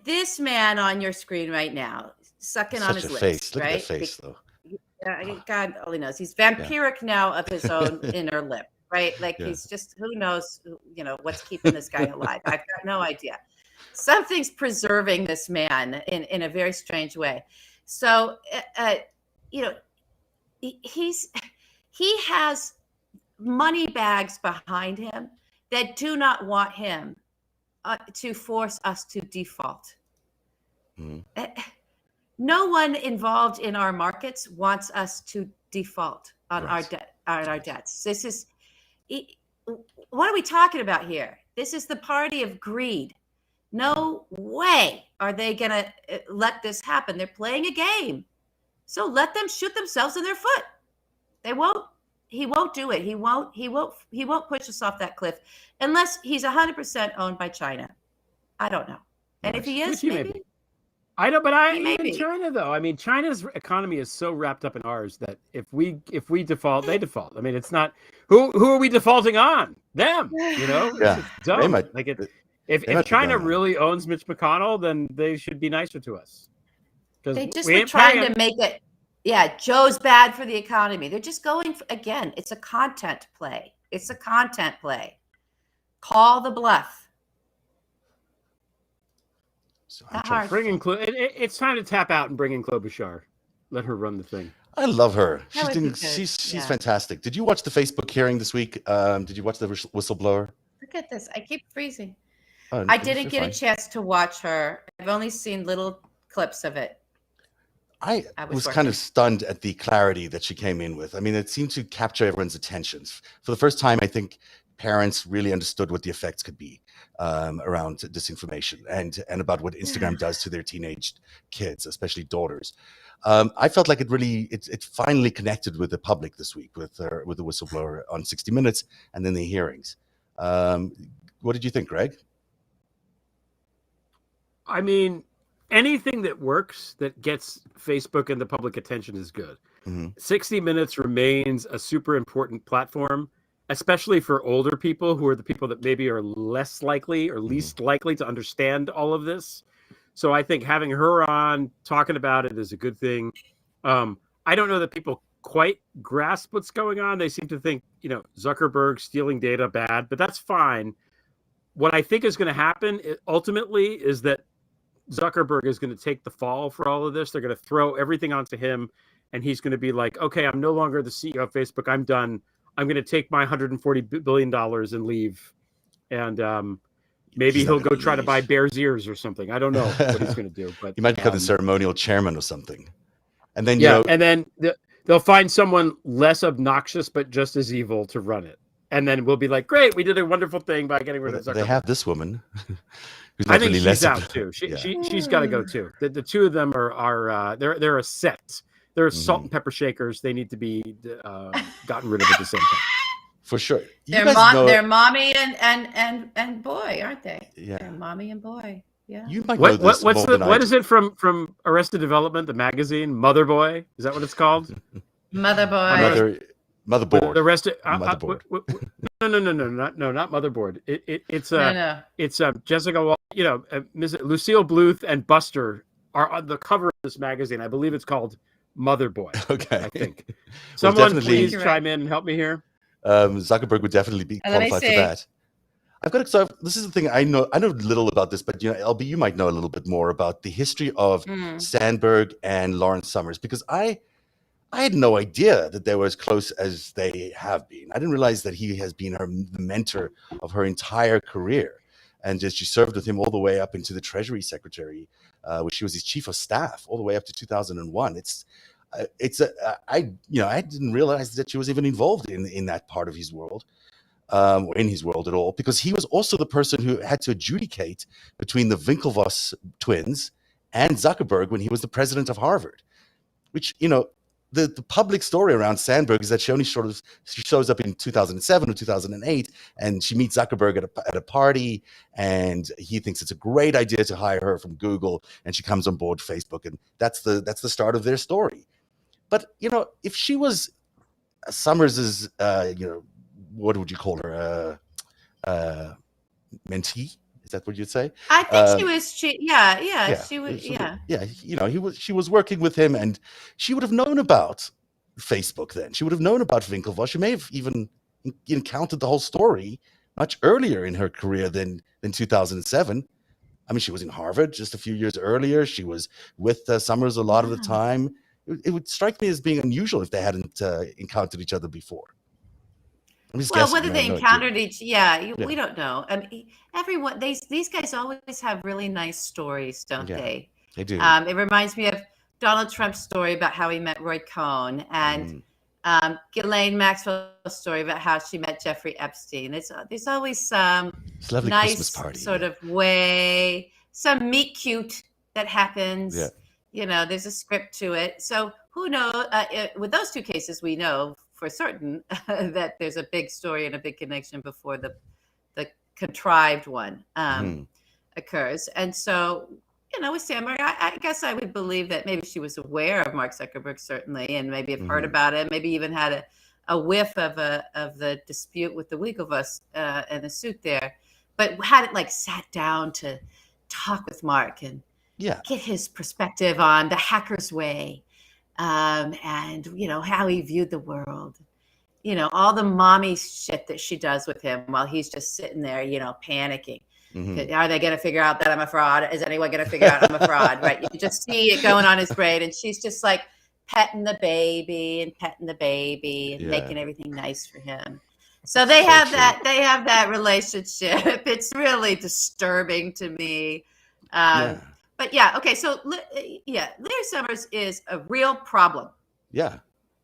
B: This man on your screen right now, sucking on his lips,
A: Look
B: right?
A: At that face, though.
B: God only knows. He's vampiric now of his own inner lip, right? Like he's just, who knows, what's keeping this guy alive. I've got no idea. Something's preserving this man in a very strange way. So, he has money bags behind him that do not want him to force us to default. Mm-hmm. No one involved in our markets wants us to default on our debts. This is, what are we talking about here? This is the party of greed. No way are they going to let this happen. They're playing a game. So let them shoot themselves in their foot. They won't. He won't do it. He won't push us off that cliff unless he's 100% owned by China. I don't know. And if he is, maybe.
C: I know, but even China, though. I mean, China's economy is so wrapped up in ours that if we default, they default. I mean, it's not who are we defaulting on? Them,
A: Yeah.
C: It's dumb. If China really owns Mitch McConnell, then they should be nicer to us.
B: They just were trying to make it. Yeah, Joe's bad for the economy. They're just going again. It's a content play. Call the bluff.
C: So it's time to tap out and bring in Klobuchar. Let her run the thing.
A: I love her. She's fantastic. Did you watch the Facebook hearing this week? Did you watch the whistleblower?
B: Look at this. I keep freezing. I didn't get a chance to watch her. I've only seen little clips of it.
A: I was kind of stunned at the clarity that she came in with. I mean, it seemed to capture everyone's attentions. For the first time, I think parents really understood what the effects could be around disinformation and about what Instagram does to their teenage kids, especially daughters. I felt like it finally connected with the public this week with the whistleblower on 60 Minutes and then the hearings. What did you think, Greg?
C: I mean, anything that works that gets Facebook and the public attention is good. Mm-hmm. 60 Minutes remains a super important platform, especially for older people who are the people that maybe are less likely or least likely to understand all of this. So I think having her on talking about it is a good thing. I don't know that people quite grasp what's going on. They seem to think, Zuckerberg stealing data bad, but that's fine. What I think is going to happen ultimately is that Zuckerberg is going to take the fall for all of this. They're going to throw everything onto him, and he's going to be like, okay, I'm no longer the CEO of Facebook. I'm done. I'm going to take my $140 billion and leave. And maybe he'll go try to buy Bear's ears or something. I don't know what he's going to do. But
A: he might become the ceremonial chairman or something. And then,
C: and then they'll find someone less obnoxious but just as evil to run it. And then we'll be like, great, we did a wonderful thing by getting rid of Zuckerberg.
A: They have this woman.
C: I think she's out too. She's got to go too. The two of them are they're a set. They're salt and pepper shakers. They need to be gotten rid of at the same time.
A: For sure.
B: They're mommy and boy, aren't they? Yeah. They're mommy and boy. Yeah.
A: You might know this.
C: What is it from Arrested Development, the magazine? Mother Boy? Is that what it's called?
B: Mother Boy.
A: Motherboard.
C: The rest of Motherboard. No, not Motherboard. It's Jessica. Lucille Bluth and Buster are on the cover of this magazine. I believe it's called Mother Boy.
A: Okay,
C: I think. Someone please chime in and help me here.
A: Zuckerberg would definitely be qualified for that. So this is the thing. I know little about this, but LB, you might know a little bit more about the history of Sandberg and Lawrence Summers, because I had no idea that they were as close as they have been. I didn't realize that he has been the mentor of her entire career, and just she served with him all the way up into the Treasury Secretary, where she was his chief of staff all the way up to 2001. I didn't realize that she was even involved in that part of his world. Or in his world at all, because he was also the person who had to adjudicate between the Winklevoss twins and Zuckerberg when he was the president of Harvard. Which, the public story around Sandberg is that she shows up in 2007 or 2008, and she meets Zuckerberg at a party, and he thinks it's a great idea to hire her from Google, and she comes on board Facebook, and that's the start of their story. But if she was Summers's, what would you call her? Mentee? Is that what you'd say?
B: I think she was. She was.
A: She was working with him, and she would have known about Facebook then. She would have known about Winklevoss. She may have even encountered the whole story much earlier in her career than 2007. I mean, she was in Harvard just a few years earlier. She was with Summers a lot of the time. It would strike me as being unusual if they hadn't encountered each other before.
B: Whether they encountered we don't know. I mean, everyone, these guys always have really nice stories, don't they?
A: They do.
B: It reminds me of Donald Trump's story about how he met Roy Cohn, and Ghislaine Maxwell's story about how she met Jeffrey Epstein. There's always some nice party, sort of way, some meet cute that happens. Yeah. There's a script to it. So who knows? With those two cases, we know for certain that there's a big story and a big connection before the contrived one occurs. And so, with Sandberg, I guess I would believe that maybe she was aware of Mark Zuckerberg, certainly, and maybe have heard about it, maybe even had a whiff of the dispute with the Winklevoss and the suit there, but hadn't sat down to talk with Mark and get his perspective on the hacker's way. And how he viewed the world, all the mommy shit that she does with him while he's just sitting there, panicking. Are they going to figure out that I'm a fraud? Is anyone going to figure out I'm a fraud? Right? You can just see it going on his brain, and she's just petting the baby and making everything nice for him. So they have that relationship. It's really disturbing to me. But okay. So Larry Summers is a real problem.
A: Yeah.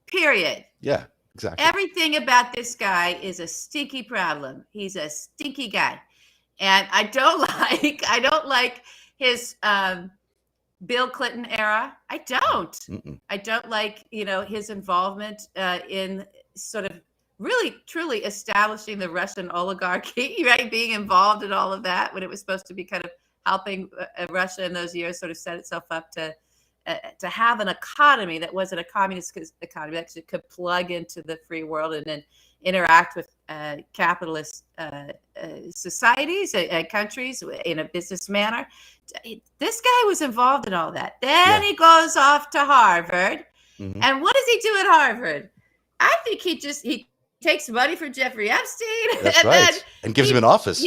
B: Period.
A: Yeah, exactly.
B: Everything about this guy is a stinky problem. He's a stinky guy, and I don't like his Bill Clinton era. I don't. I don't like his involvement in sort of really truly establishing the Russian oligarchy. Right, being involved in all of that when it was supposed to be kind of helping Russia in those years sort of set itself up to have an economy that wasn't a communist economy that could plug into the free world and then interact with capitalist societies and countries in a business manner. This guy was involved in all that. Then he goes off to Harvard. And what does he do at Harvard? I think he takes money from Jeffrey Epstein.
A: That's right. And gives him an office.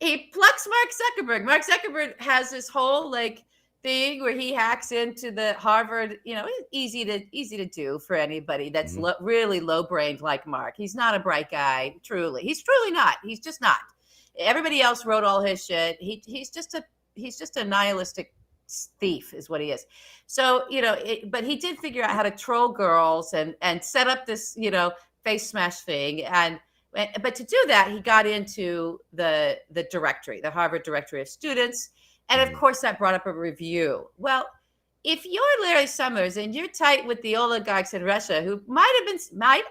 B: He plucks Mark Zuckerberg. Mark Zuckerberg has this whole thing where he hacks into the Harvard. It's easy to do for anybody that's really low-brained like Mark. He's not a bright guy, truly. He's truly not. He's just not. Everybody else wrote all his shit. He's just a nihilistic thief, is what he is. So but he did figure out how to troll girls and set up this face smash thing But to do that, he got into the directory, the Harvard Directory of Students. And of course, that brought up a review. Well, if you're Larry Summers and you're tight with the oligarchs in Russia, who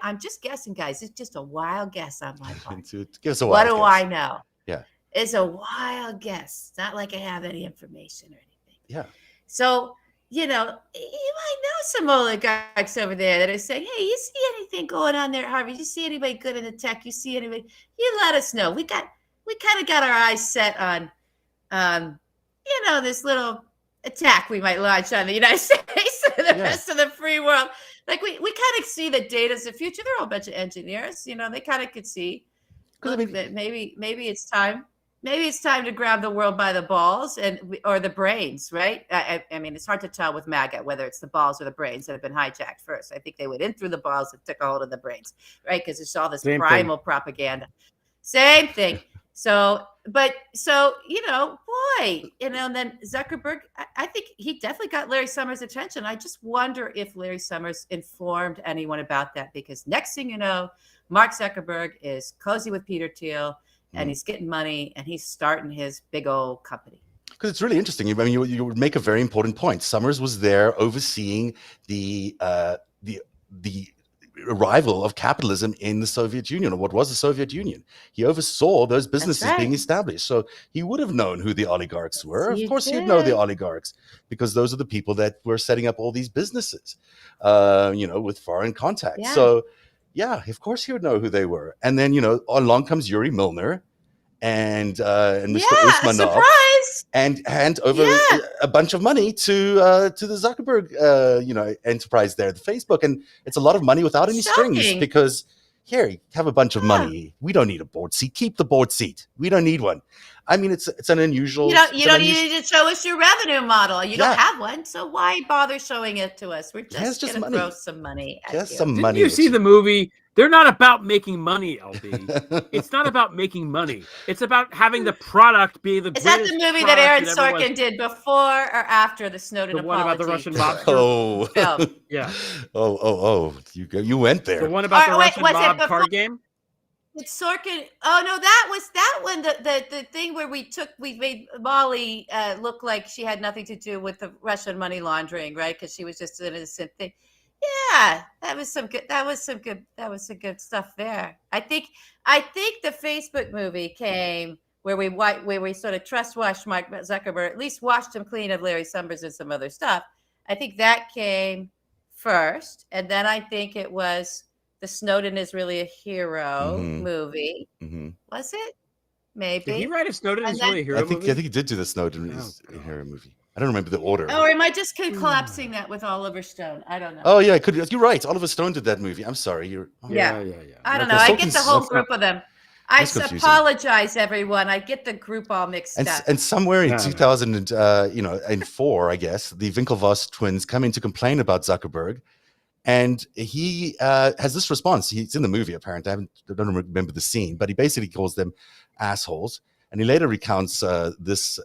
B: I'm just guessing, guys, it's just a wild guess on my part.
A: Give us a wild guess.
B: What do I know?
A: Yeah.
B: It's a wild guess. It's not like I have any information or anything.
A: Yeah.
B: So, you might know some oligarchs over there that are saying, hey, you see anything going on there at Harvard? You see anybody good in the tech? You see anybody? You let us know. We kind of got our eyes set on, this little attack we might launch on the United States and the rest of the free world. We kind of see the data's the future. They're all a bunch of engineers. They kind of could see look, maybe it's time. Maybe it's time to grab the world by the balls or the brains, right? I mean, it's hard to tell with MAGA whether it's the balls or the brains that have been hijacked first. I think they went in through the balls and took a hold of the brains, right? Because it's all this primal propaganda. Same thing. So, boy, and then Zuckerberg, I think he definitely got Larry Summers' attention. I just wonder if Larry Summers informed anyone about that, because next thing you know, Mark Zuckerberg is cozy with Peter Thiel, and he's getting money, and he's starting his big old company.
A: Because it's really interesting. I mean, you would make a very important point. Summers was there overseeing the arrival of capitalism in the Soviet Union, or what was the Soviet Union. He oversaw those businesses being established. So he would have known who the oligarchs were. Of course, he'd know the oligarchs, because those are the people that were setting up all these businesses, with foreign contacts. Yeah. So, yeah, of course he would know who they were. And then, along comes Yuri Milner and Mr. Usmanov.
B: Surprise!
A: And hand over a bunch of money to the Zuckerberg, enterprise there, the Facebook. And it's a lot of money without any strings, because here, have a bunch of money. We don't need a board seat. Keep the board seat. We don't need one. I mean, it's an unusual.
B: You don't need to show us your revenue model. You don't have one, so why bother showing it to us? We're just going to throw some money at you.
C: Didn't you see the movie? They're not about making money, LB. It's not about making money. It's about having the product be the. Is
B: that the movie that Aaron Sorkin did before or after the Snowden apology?
C: The one about the Russian mob.
A: Yeah. Oh! You went there.
C: The one about the Russian mob card game.
B: It's Sorkin. Oh no, that was that one. The thing where we made Molly look like she had nothing to do with the Russian money laundering, right? Because she was just an innocent thing. Yeah, that was some good stuff there. I think the Facebook movie came where we sort of trust washed Mark Zuckerberg, at least washed him clean of Larry Summers and some other stuff. I think that came first, and then I think it was the Snowden is really a hero movie. Mm-hmm. Was it? Maybe.
C: Did he write a Snowden is really a hero movie?
A: I think he did do the Snowden is a hero movie. I don't remember the order.
B: Or am I just collapsing that with Oliver Stone? I don't know.
A: Oh yeah, you're right. Oliver Stone did that movie. I'm sorry.
B: Yeah. I don't know. I get the whole group of them. I apologize, everyone. I get the group all mixed up.
A: And somewhere in 2004, I guess, the Winklevoss twins come in to complain about Zuckerberg, and he has this response. It's in the movie, apparently. I don't remember the scene, but he basically calls them assholes, and he later recounts this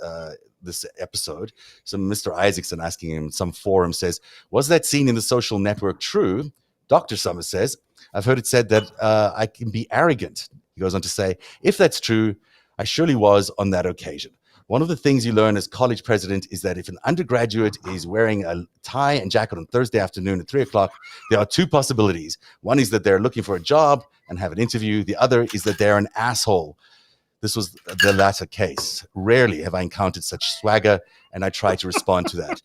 A: episode. So Mr. Isaacson, asking him in some forum, says, "Was that scene in The Social Network true?" Dr. Summers says, "I've heard it said that I can be arrogant." He goes on to say, "If that's true, I surely was on that occasion. One of the things you learn as college president is that if an undergraduate is wearing a tie and jacket on Thursday afternoon at 3:00, there are two possibilities. One is that they're looking for a job and have an interview. The other is that they're an asshole. This was the latter case. Rarely have I encountered such swagger, and I try to respond to that."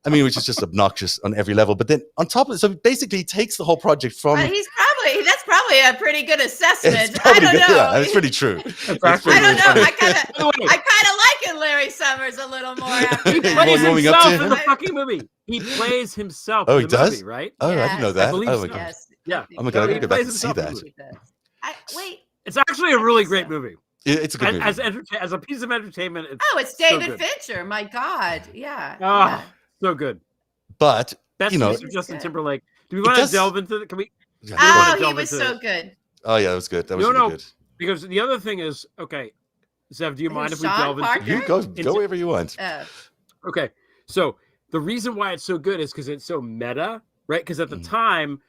A: I mean, which is just obnoxious on every level. But then on top of it, so basically he takes the whole project from...
B: that's probably a pretty good assessment. I don't know.
A: Yeah, that's pretty true.
B: I don't know. I kind of like Larry Summers a little more after
C: he plays himself in the fucking movie. He plays himself in the movie, right?
A: Oh, yes. I didn't know that.
C: I believe so.
B: Yes.
C: Yeah.
A: Oh my God, I gotta go back and see that.
C: It's actually a really great movie.
A: It's a good movie.
C: As a piece of entertainment.
B: It's David Fincher. My God. Yeah.
C: Oh, so good.
A: But,
C: best use of Justin Timberlake. Do we want to delve into it? Can we?
B: He was so good.
A: Oh, yeah, that was good. That was really good.
C: Because the other thing is, okay, Zev, do you mind if we delve into
A: You go wherever you want.
C: Okay. So the reason why it's so good is because it's so meta, right? Because at the time,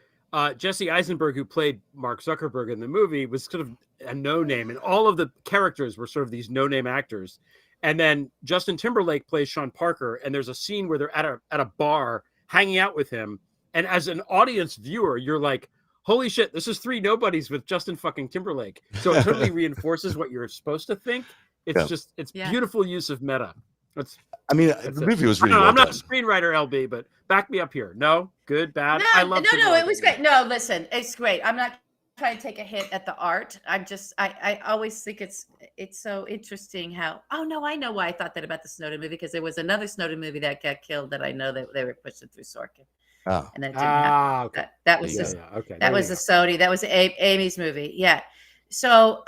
C: Jesse Eisenberg, who played Mark Zuckerberg in the movie, was sort of a no-name, and all of the characters were sort of these no-name actors. And then Justin Timberlake plays Sean Parker, and there's a scene where they're at a bar hanging out with him. And as an audience viewer, you're like, holy shit, this is three nobodies with Justin fucking Timberlake. So it totally reinforces what you're supposed to think. It's beautiful use of meta.
A: The movie was really well
C: I'm not
A: done.
C: a screenwriter, LB, but back me up here. No? Good? Bad?
B: No,
C: I love it.
B: No, it was great. No, listen, it's great. I'm not trying to take a hit at the art. I always think it's so interesting how, I know why I thought that about the Snowden movie, because there was another Snowden movie that got killed that I know that they were pushing through Sorkin.
A: Oh.
B: And that didn't happen.
C: Okay.
B: That was the Sony. That was Amy's movie. Yeah. So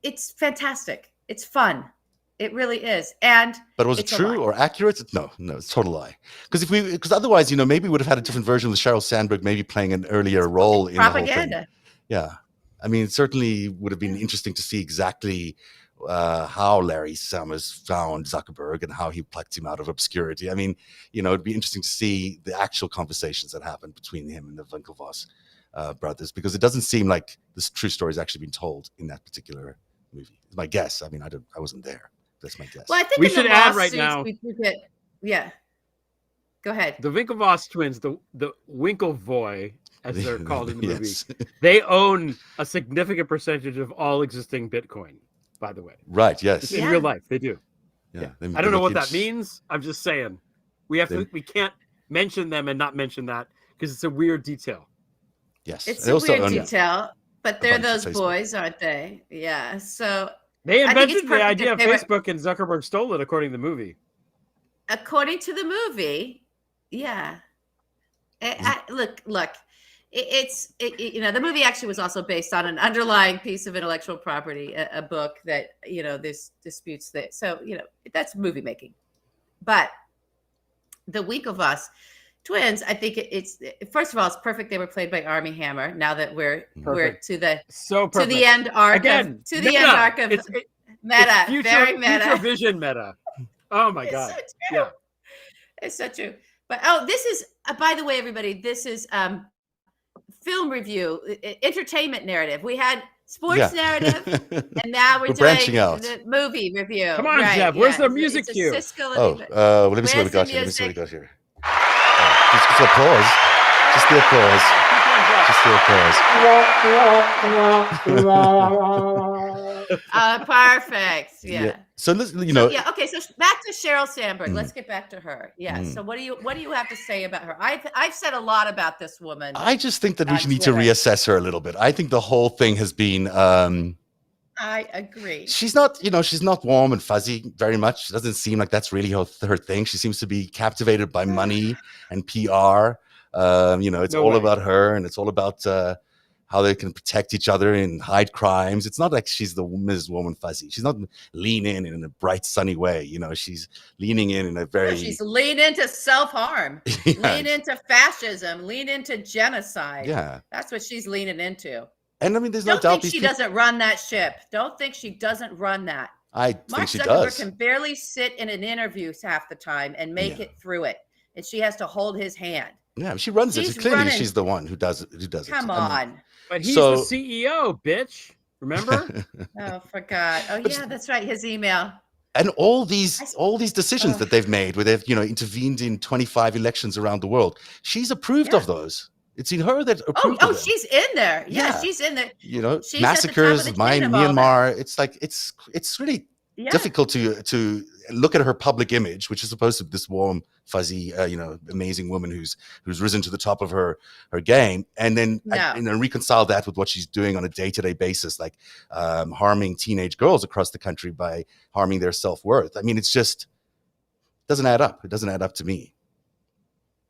B: it's fantastic. It's fun. It really is. And
A: but was it true or accurate? No, it's a total lie. Because otherwise, maybe we would have had a different version with Sheryl Sandberg maybe playing an earlier role in the whole thing. Yeah. I mean, it certainly would have been interesting to see exactly how Larry Summers found Zuckerberg and how he plucked him out of obscurity. I mean, it'd be interesting to see the actual conversations that happened between him and the Winklevoss brothers, because it doesn't seem like this true story has actually been told in that particular movie. It's my guess. I mean, I wasn't there. That's my guess.
B: Well, I think
C: we should add right now.
B: Yeah. Go ahead.
C: The Winklevoss twins, the Winklevoy, as they're called in the movie, they own a significant percentage of all existing Bitcoin, by the way.
A: Right, yes.
C: In real life, they do.
A: Yeah.
C: I don't know what that means. I'm just saying. We can't mention them and not mention that because it's a weird detail.
A: Yes.
B: It's a weird detail, but they're those boys, aren't they? Yeah. So
C: they invented the idea of Facebook and Zuckerberg stole it, according to the movie.
B: According to the movie, yeah. Look. The movie actually was also based on an underlying piece of intellectual property, a book that there's disputes that. So that's movie making. But the Winklevoss twins, I think it's first of all, it's perfect. They were played by Armie Hammer. Now that we're to the end arc of meta, very meta,
C: future vision meta. Oh my god,
B: so true. It's so true. But this is by the way, everybody, this is film review, entertainment narrative. We had sports narrative, and now we're doing
A: branching out.
B: The movie review.
C: Come on, Jeff. Where's the music cue?
A: Let me see what we got here. Just the applause. Just the applause.
B: Perfect. Yeah.
A: So
B: okay. So back to Sheryl Sandberg. Let's get back to her. Yeah. So what do you have to say about her? I've said a lot about this woman.
A: I just think that we need to reassess her a little bit. I think the whole thing has been.
B: I agree.
A: She's not warm and fuzzy very much. It doesn't seem like that's really her thing. She seems to be captivated by money and PR. It's all about her, and it's all about how they can protect each other and hide crimes. It's not like she's the Mrs. Woman Fuzzy. She's not leaning in a bright, sunny way. She's leaning in a very...
B: She's lean into self-harm, lean into fascism, lean into genocide.
A: Yeah.
B: That's what she's leaning into.
A: And I mean, there's no doubt...
B: Don't think she doesn't run that ship. Don't think she doesn't run that.
A: I think she does.
B: Mark Zuckerberg can barely sit in an interview half the time and make it through it. And she has to hold his hand.
A: Yeah, she runs it. Clearly, she's the one who does it.
B: Come on.
C: But he's the CEO, bitch. Remember?
B: Oh, forgot. Oh, yeah, that's right. His email.
A: And all these decisions that they've made, where they've intervened in 25 elections around the world, she's approved of those. It's in her that approved.
B: Oh, she's in there. Yeah, she's in there.
A: She's massacres, Myanmar. It's like it's really difficult to look at her public image, which is supposed to be this warm, fuzzy, amazing woman who's risen to the top of her game, and then reconcile that with what she's doing on a day-to-day basis, like harming teenage girls across the country by harming their self-worth. I mean, it doesn't add up. It doesn't add up to me.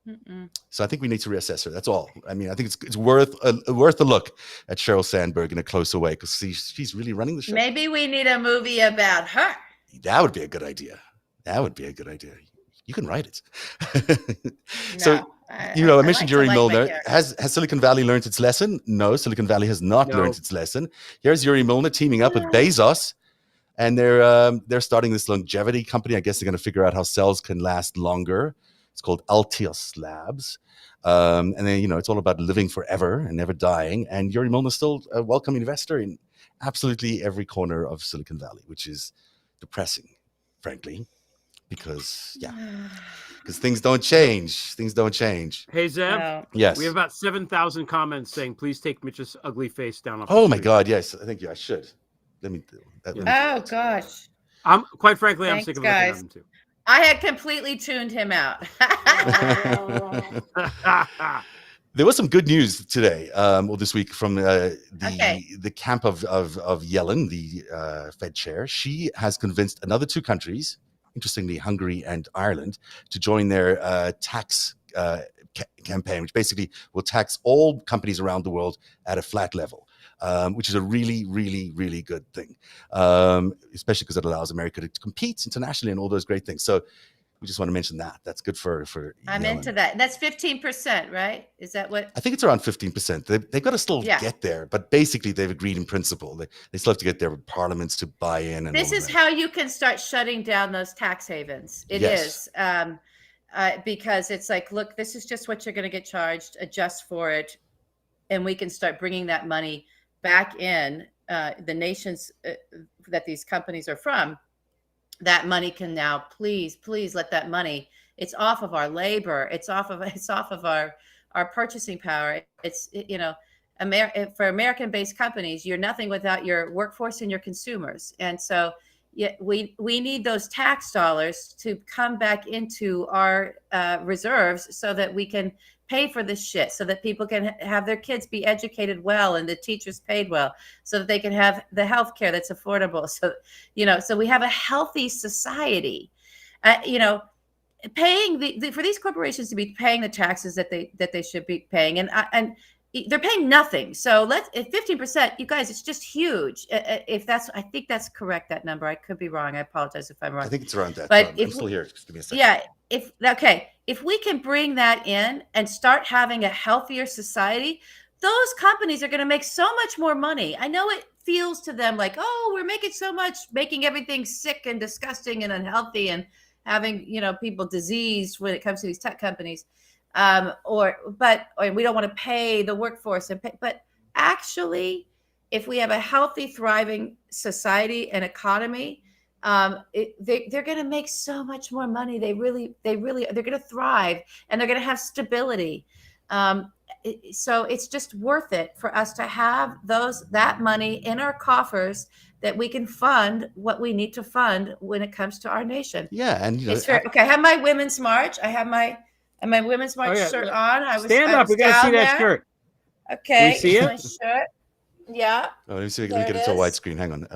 A: Mm-mm. So I think we need to reassess her. That's all. I mean, I think it's worth a look at Sheryl Sandberg in a closer way, because she's really running the show.
B: Maybe we need a movie about her.
A: That would be a good idea. You can write it. I mentioned Yuri Milner. Has Silicon Valley learned its lesson? No, Silicon Valley has not learned its lesson. Here's Yuri Milner teaming up with Bezos, and they're starting this longevity company. I guess they're going to figure out how cells can last longer. It's called Altios Labs. And then, it's all about living forever and never dying. And Yuri Milner's still a welcome investor in absolutely every corner of Silicon Valley, which is depressing, frankly, because things don't change.
C: Hey, Zev.
A: Yes.
C: We have about 7,000 comments saying, please take Mitch's ugly face down off
A: the street. God, yes. I think I should. Let me do that.
B: Gosh.
C: I'm sick of looking at him too.
B: I had completely tuned him out.
A: There was some good news today, or this week, from the camp of Yellen, the Fed chair. She has convinced another two countries, interestingly, Hungary and Ireland, to join their tax campaign, which basically will tax all companies around the world at a flat level, which is a really, really, really good thing, especially because it allows America to compete internationally and all those great things. So we just want to mention that. That's good for
B: I'm into that. That's 15%, right? Is that what?
A: I think it's around 15%. They've got to still get there, but basically they've agreed in principle. They still have to get their parliaments to buy in. And
B: this is how you can start shutting down those tax havens. It is because it's like, look, this is just what you're going to get charged. Adjust for it, and we can start bringing that money back in the nations that these companies are from. That money can now, please let that money. It's off of our labor. It's off of our purchasing power. It's for American-based companies, you're nothing without your workforce and your consumers. And so, we need those tax dollars to come back into our reserves so that we can pay for this shit, so that people can have their kids be educated well and the teachers paid well, so that they can have the health care that's affordable. So, so we have a healthy society, paying for these corporations to be paying the taxes that they should be paying. And they're paying nothing. So at 15%, you guys, it's just huge. I think that's correct, that number. I could be wrong. I apologize if I'm wrong.
A: I think it's around that.
B: But
A: I'm still here. Just give me a second.
B: Yeah. If we can bring that in and start having a healthier society, those companies are going to make so much more money. I know it feels to them like, oh, we're making so much, making everything sick and disgusting and unhealthy and having, people diseased when it comes to these tech companies. Or we don't want to pay the workforce but actually, if we have a healthy, thriving society and economy, they're going to make so much more money. They're going to thrive, and they're going to have stability. So it's just worth it for us to have that money in our coffers that we can fund what we need to fund when it comes to our nation.
A: Yeah, and
B: it's fair. Okay, I have my Women's March. I have my Women's March shirt on.
C: Stand up. We got to see that shirt.
B: Okay.
C: We see it?
B: My shirt. Yeah.
A: Oh, let me see. Let me get it to a widescreen. Hang on.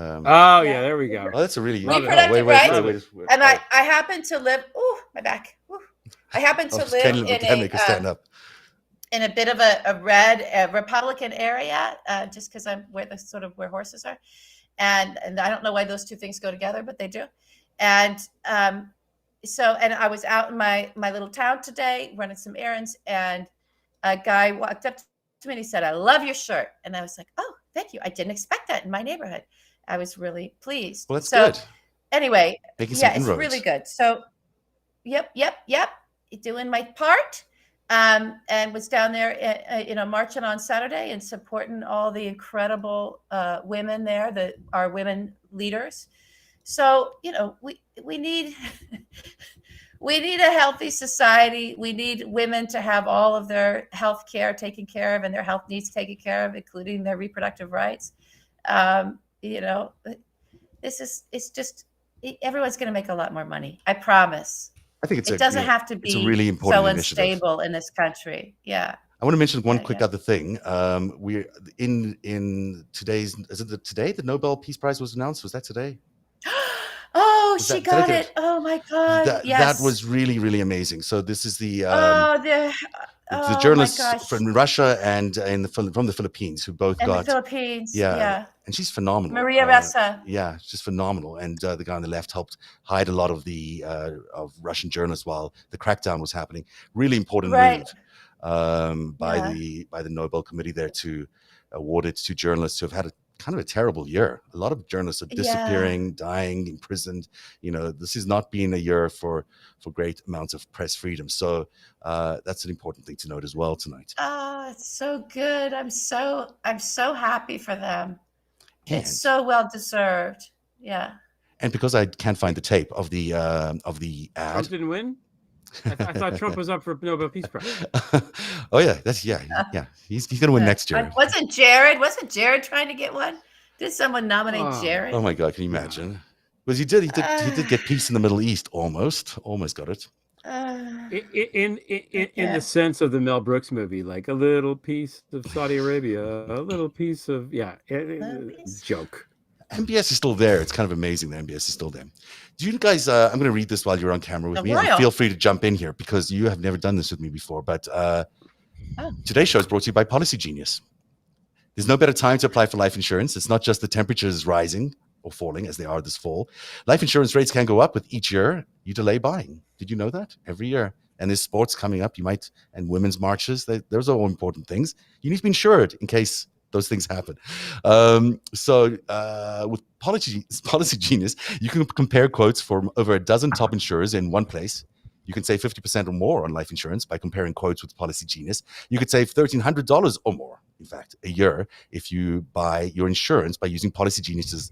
C: There we go.
A: Oh, that's a really
B: reproductive rights. And I happen to live. Ooh, my back. Ooh. I happen to live in a bit of a red Republican area, just because I'm where horses are, and I don't know why those two things go together, but they do. And and I was out in my little town today running some errands, and a guy walked up to me and he said, "I love your shirt." And I was like, "Oh, thank you. I didn't expect that in my neighborhood." I was really pleased.
A: Well, that's good.
B: Anyway,
A: Making some
B: it's
A: inroads.
B: really good. So, yep. Doing my part, and was down there, marching on Saturday and supporting all the incredible women there, our women leaders. So, we need we need a healthy society. We need women to have all of their health care taken care of and their health needs taken care of, including their reproductive rights. It's just, everyone's going to make a lot more money. I promise.
A: I think it
B: doesn't have to be
A: a really important
B: so
A: initiative.
B: Unstable in this country. Yeah.
A: I want to mention one quick other thing. We're in today's, today the Nobel Peace Prize was announced? Was that today?
B: Oh, she got it. Oh my God.
A: That was really, really amazing. So this is the journalists from Russia and from the Philippines who both got
B: the Philippines.
A: Yeah. And she's phenomenal.
B: Maria Ressa.
A: Yeah, she's phenomenal. And the guy on the left helped hide a lot of the of Russian journalists while the crackdown was happening. Really important move by the Nobel Committee there to award it to journalists who have had kind of a terrible year. A lot of journalists are disappearing, dying, imprisoned. This has not been a year for great amounts of press freedom. So that's an important thing to note as well tonight.
B: Oh, it's so good. I'm so happy for them. It's so well deserved. Yeah.
C: And
A: because I can't find the tape of the ad.
C: Trump didn't win? I thought Trump was up for Nobel Peace Prize.
A: Oh yeah, he's gonna win next year.
B: Wasn't Jared trying to get one? Did someone nominate Jared?
A: Oh my God, can you imagine? Because he did get peace in the Middle East, almost got it.
C: In the sense of the Mel Brooks movie, like a little piece of Saudi Arabia, a little piece of joke.
A: MBS is still there. It's kind of amazing that MBS is still there. Do you guys, I'm going to read this while you're on camera with me. And feel free to jump in here because you have never done this with me before. But today's show is brought to you by Policy Genius. There's no better time to apply for life insurance. It's not just the temperatures rising or falling as they are this fall. Life insurance rates can go up with each year you delay buying. Did you know that? Every year. And there's sports coming up. And women's marches. Those are all important things. You need to be insured in case those things happen. With Policy Genius, you can compare quotes from over a dozen top insurers in one place. You can save 50% or more on life insurance by comparing quotes with Policy Genius. You could save $1,300 or more, in fact, a year if you buy your insurance by using Policy Genius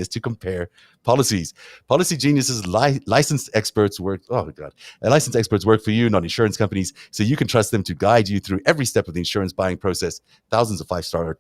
A: to compare policies. Policy Genius's licensed experts work. Oh my God! Licensed experts work for you, not insurance companies, so you can trust them to guide you through every step of the insurance buying process. Thousands of 5-star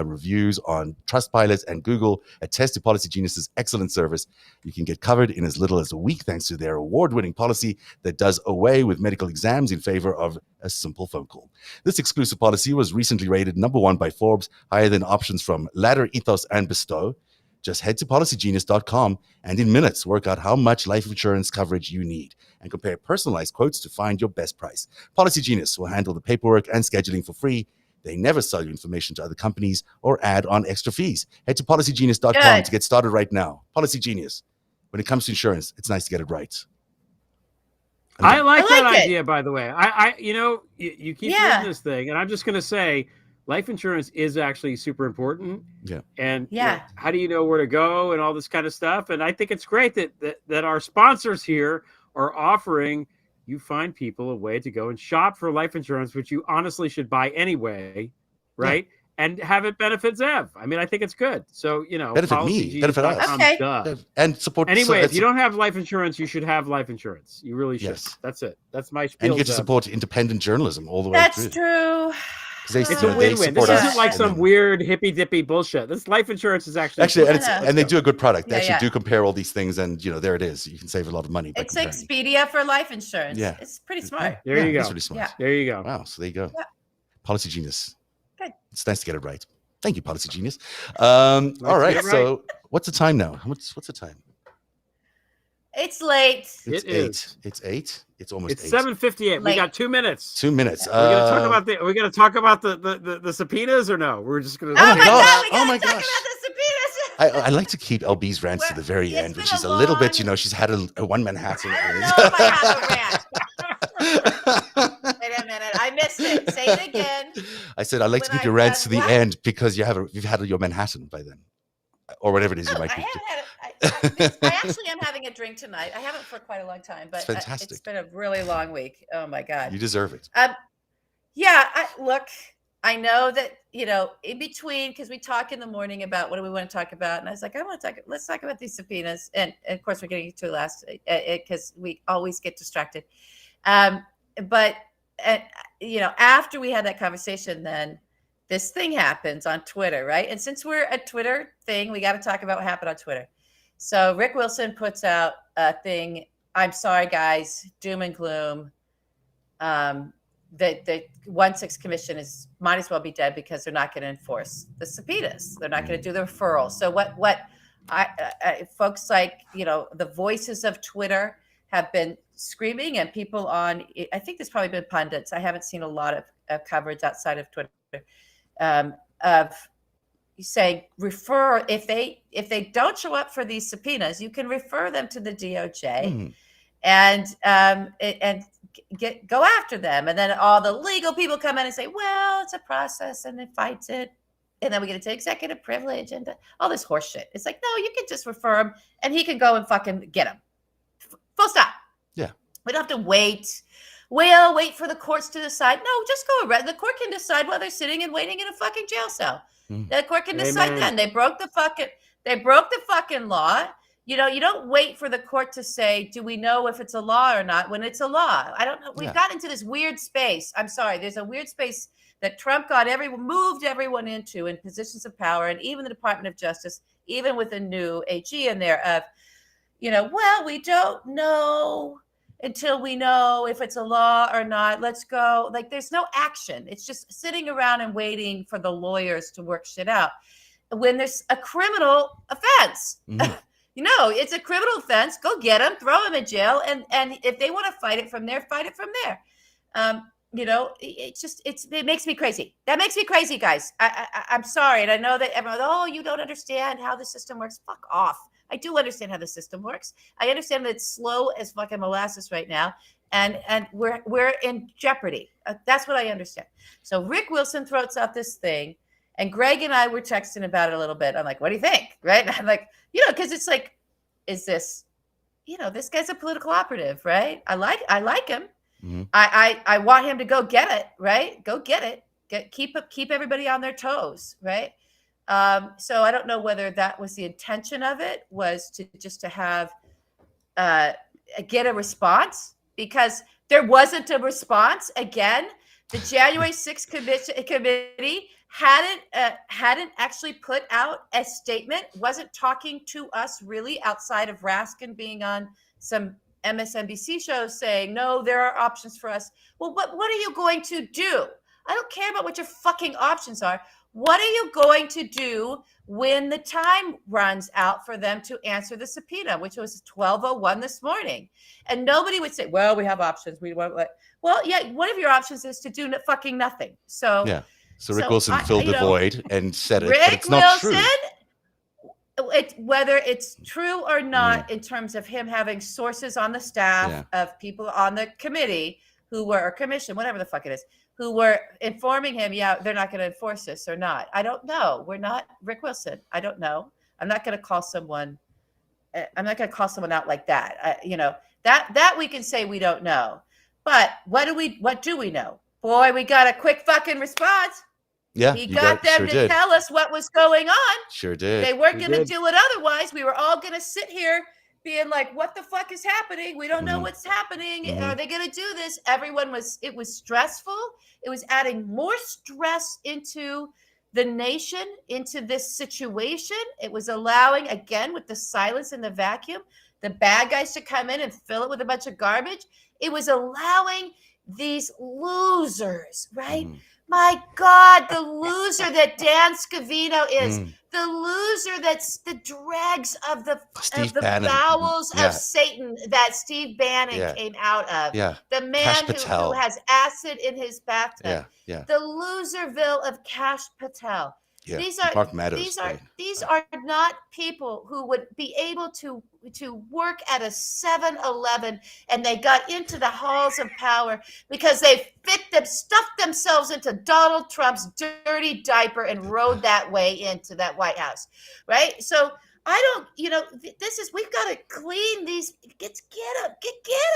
A: reviews on Trustpilot and Google attest to Policy Genius's excellent service. You can get covered in as little as a week thanks to their award-winning policy that does away with medical exams in favor of a simple phone call. This exclusive policy was recently rated #1 by Forbes, higher than options from Ladder, Ethos, and Bestow. Just head to policygenius.com and in minutes work out how much life insurance coverage you need and compare personalized quotes to find your best price. Policy Genius will handle the paperwork and scheduling for free. They never sell your information to other companies or add on extra fees. Head to policygenius.com to get started right now. Policy Genius. When it comes to insurance, it's nice to get it right.
C: I like that idea, by the way. You keep reading this thing, and I'm just going to say, life insurance is actually super important.
A: Yeah.
C: And how do you know where to go and all this kind of stuff? And I think it's great that our sponsors here are offering you find people a way to go and shop for life insurance, which you honestly should buy anyway, right? Yeah. And have it benefit Zev. I mean, I think it's good. So,
A: benefit me, benefit us.
B: Okay.
A: And support.
C: Anyway, if you don't have life insurance, you should have life insurance. You really should.
A: Yes.
C: That's it. That's my spiel.
A: And you get to support independent journalism all the way through.
B: That's true.
C: It's a win-win. This isn't like some weird hippy-dippy bullshit. This life insurance is actually
A: and they do a good product. They actually do compare all these things, and there it is. You can save a lot of money.
B: It's Expedia for life insurance.
A: Yeah,
B: it's pretty smart.
C: There you go.
A: It's really smart.
B: Yeah.
C: There you go.
A: Wow. So there you go.
B: Yeah.
A: Policy Genius.
B: Good.
A: It's nice to get it right. Thank you, Policy Genius. All right. So what's the time now? What's the time?
B: It's late.
A: It's 8. It's 8. It's almost 8.
C: It's 7:58. We got 2 minutes.
A: 2 minutes.
C: We're gonna talk about the subpoenas or no? We're just gonna.
B: Oh my God!
A: Oh my
B: gosh!
A: gosh!
B: Talk about the subpoenas.
A: I like to keep LB's rants to the very end, when she's a little bit, she's had a one Manhattan.
B: I don't know if I have a rant. Wait a minute, I missed it. Say it again.
A: I said I like to keep your rants to the end because you've had your Manhattan by then, or whatever it is you might be.
B: I actually am having a drink tonight. I haven't for quite a long time, but
A: it's fantastic.
B: It's been a really long week. Oh my God.
A: You deserve it.
B: Look, I know that, in between, because we talk in the morning about what do we want to talk about. And I was like, let's talk about these subpoenas. And of course, we're getting to last because we always get distracted. But after we had that conversation, then this thing happens on Twitter, right? And since we're a Twitter thing, we got to talk about what happened on Twitter. So Rick Wilson puts out a thing. I'm sorry, guys. Doom and gloom. The 1/6 commission might as well be dead because they're not going to enforce the subpoenas. They're not going to do the referral. So what folks like the voices of Twitter have been screaming, and people on. I think there's probably been pundits. I haven't seen a lot of coverage outside of Twitter of saying refer if they don't show up for these subpoenas, you can refer them to the DOJ and go after them. And then all the legal people come in and say, well, it's a process, and it fights it. And then we get into executive privilege and all this horse shit. It's like, no, you can just refer him and he can go and fucking get him. Full stop.
A: Yeah.
B: We don't have to wait. We'll wait for the courts to decide. No, just go around. The court can decide while they're sitting and waiting in a fucking jail cell. The court can decide then. They broke the fucking law. You don't wait for the court to say, do we know if it's a law or not when it's a law? I don't know. We've gotten into this weird space. I'm sorry. There's a weird space that Trump moved everyone into in positions of power, and even the Department of Justice, even with a new AG in there of, well, we don't know until we know if it's a law or not. Let's go. Like, there's no action. It's just sitting around and waiting for the lawyers to work shit out. when there's a criminal offense.
A: Mhm.
B: It's a criminal offense. Go get them, throw them in jail, and if they want to fight it from there, fight it from there. It makes me crazy. That makes me crazy, guys. I'm sorry, and I know that everyone, oh, you don't understand how the system works. Fuck off. I do understand how the system works. I understand that it's slow as fucking molasses right now, and we're in jeopardy. That's what I understand. So Rick Wilson throws out this thing, and Greg and I were texting about it a little bit. I'm like, what do you think? Right? And I'm like, because it's like, is this, this guy's a political operative, right? I like him.
A: Mm-hmm.
B: I want him to go get it, right? Go get it. Keep everybody on their toes, right? So I don't know whether that was the intention of it, was to have get a response, because there wasn't a response. Again, the January 6th committee hadn't actually put out a statement, wasn't talking to us really outside of Raskin being on some MSNBC shows saying, no, there are options for us. Well, what are you going to do? I don't care about what your fucking options are. What are you going to do when the time runs out for them to answer the subpoena, which was 12:01 this morning? And nobody would say, well, we have options. We won't let. Well, yeah, one of your options is to do fucking nothing. So
A: yeah. So Rick Wilson filled the void and said it, but
B: Rick
A: it's not true.
B: Whether it's true or not, in terms of him having sources on the staff of people on the committee who were, or commission, whatever the fuck it is, who were informing him, they're not going to enforce this or not. I don't know. We're not Rick Wilson. I don't know. I'm not going to call someone out like that. That we can say we don't know. But what do we know? Boy, we got a quick fucking response.
A: Yeah,
B: he got them to tell us what was going on.
A: Sure did.
B: They weren't going to do it otherwise. We were all going to sit here being like, what the fuck is happening? We don't know what's happening. Mm-hmm. Are they going to do this? It was stressful. It was adding more stress into the nation, into this situation. It was allowing, again, with the silence and the vacuum, the bad guys to come in and fill it with a bunch of garbage. It was allowing these losers, right? Mm. My God, the loser that Dan Scavino is, the loser that's the dregs of the bowels of Satan that Steve Bannon came out of. Yeah. The man who has acid in his bathtub. Yeah. The loserville of Kash Patel. Yeah. These are not people who would be able to work at a 7-Eleven, and they got into the halls of power because they stuffed themselves into Donald Trump's dirty diaper and rode that way into that White House, right? So we've got to clean these. Get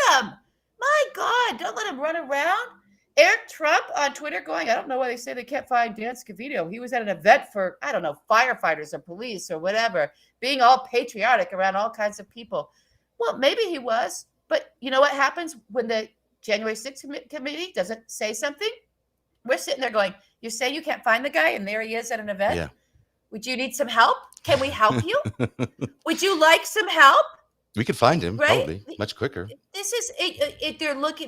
B: them. My God, don't let them run around. Eric Trump on Twitter going, I don't know why they say they can't find Dan Scavino. He was at an event for, I don't know, firefighters or police or whatever, being all patriotic around all kinds of people. Well, maybe he was, but you know what happens when the January 6th committee doesn't say something? We're sitting there going, you say you can't find the guy, and there he is at an event? Yeah. Would you need some help? Can we help you? Would you like some help?
A: We could find him probably much quicker.
B: This is it.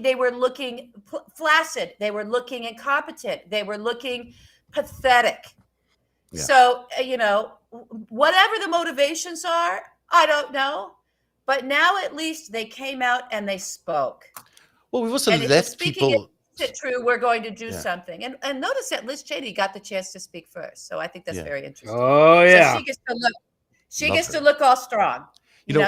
B: They were looking flaccid. They were looking incompetent. They were looking pathetic. Yeah. So, whatever the motivations are, I don't know. But now at least they came out and they spoke.
A: Well, we've also let people.
B: Is it true? We're going to do something. And notice that Liz Cheney got the chance to speak first. So I think that's very interesting.
C: Oh, yeah.
B: So she gets to look all strong.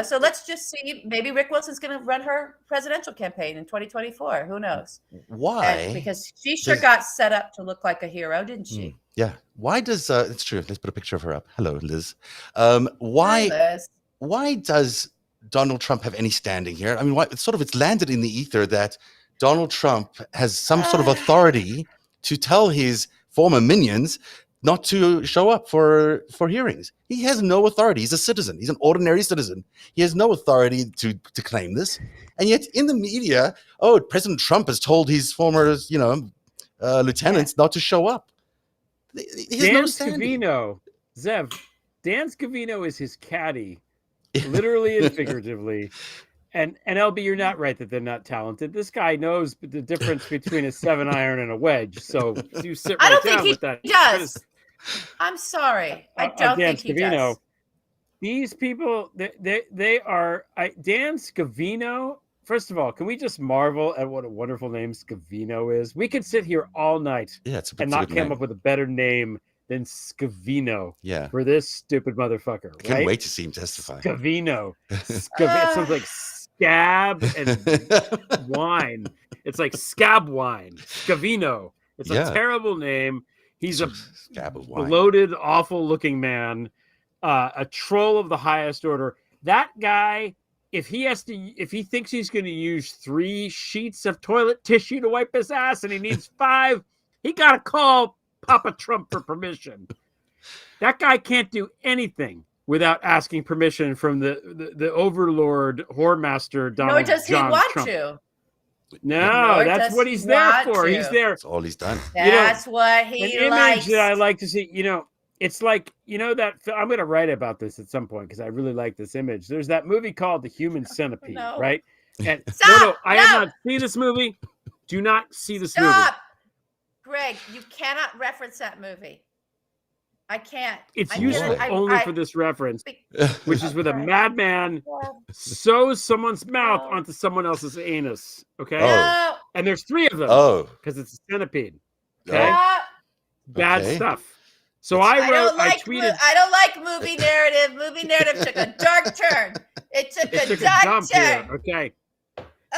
B: So let's just see. Maybe Rick Wilson's going to run her presidential campaign in 2024. Who knows?
A: Why?
B: Because she got set up to look like a hero, didn't she?
A: Yeah. Why does it's true? Let's put a picture of her up. Hello, Liz. Why?
B: Hi, Liz.
A: Why does Donald Trump have any standing here? I mean, it's landed in the ether that Donald Trump has some sort of authority to tell his former minions not to show up for hearings. He has no authority. He's a citizen. He's an ordinary citizen. He has no authority to claim this. And yet in the media, President Trump has told his former, lieutenants not to show up.
C: Dan Scavino, Zev, Dan Scavino is his caddy, literally and figuratively. And LB, you're not right that they're not talented. This guy knows the difference between a 7-iron and a wedge. So you sit right down with that.
B: Yes. I'm sorry. I don't
C: Dan
B: think he
C: Scavino.
B: does.
C: These people, they are Dan Scavino. First of all, can we just marvel at what a wonderful name Scavino is? We could sit here all night
A: Yeah, it's a
C: and
A: good
C: not come
A: name.
C: up with a better name than Scavino
A: Yeah.
C: for this stupid motherfucker.
A: I can't
C: right?
A: wait to see him testify.
C: Scavino. It sounds like scab and wine. It's like scab wine. Scavino. It's a terrible name. He's a
A: scab of wine.
C: bloated, awful-looking man, a troll of the highest order. That guy, if he thinks he's going to use 3 sheets of toilet tissue to wipe his ass and he needs 5, he got to call Papa Trump for permission. That guy can't do anything without asking permission from the overlord, whoremaster Donald
B: Nor does he
C: John
B: want
C: Trump.
B: to.
C: No,
B: Nor
C: that's
B: does
C: what
B: he
C: he's there
B: want
C: for.
B: to.
C: He's there.
A: That's all he's done.
B: That's what he
C: An
B: likes.
C: image that I like to see, it's like, that I'm going to write about this at some point because I really like this image. There's that movie called The Human Centipede, right? And
B: Stop!
C: I have not seen this movie. Do not see this movie.
B: Stop! Greg, you cannot reference that movie. I can't.
C: It's useful only for this reference, which is with a madman sews someone's mouth onto someone else's anus. Okay, and there's 3 of them. Because it's a centipede. Okay, bad stuff. So I tweeted.
B: I don't like movie narrative. Movie narrative took a dark turn. It took a dark turn.
C: Okay.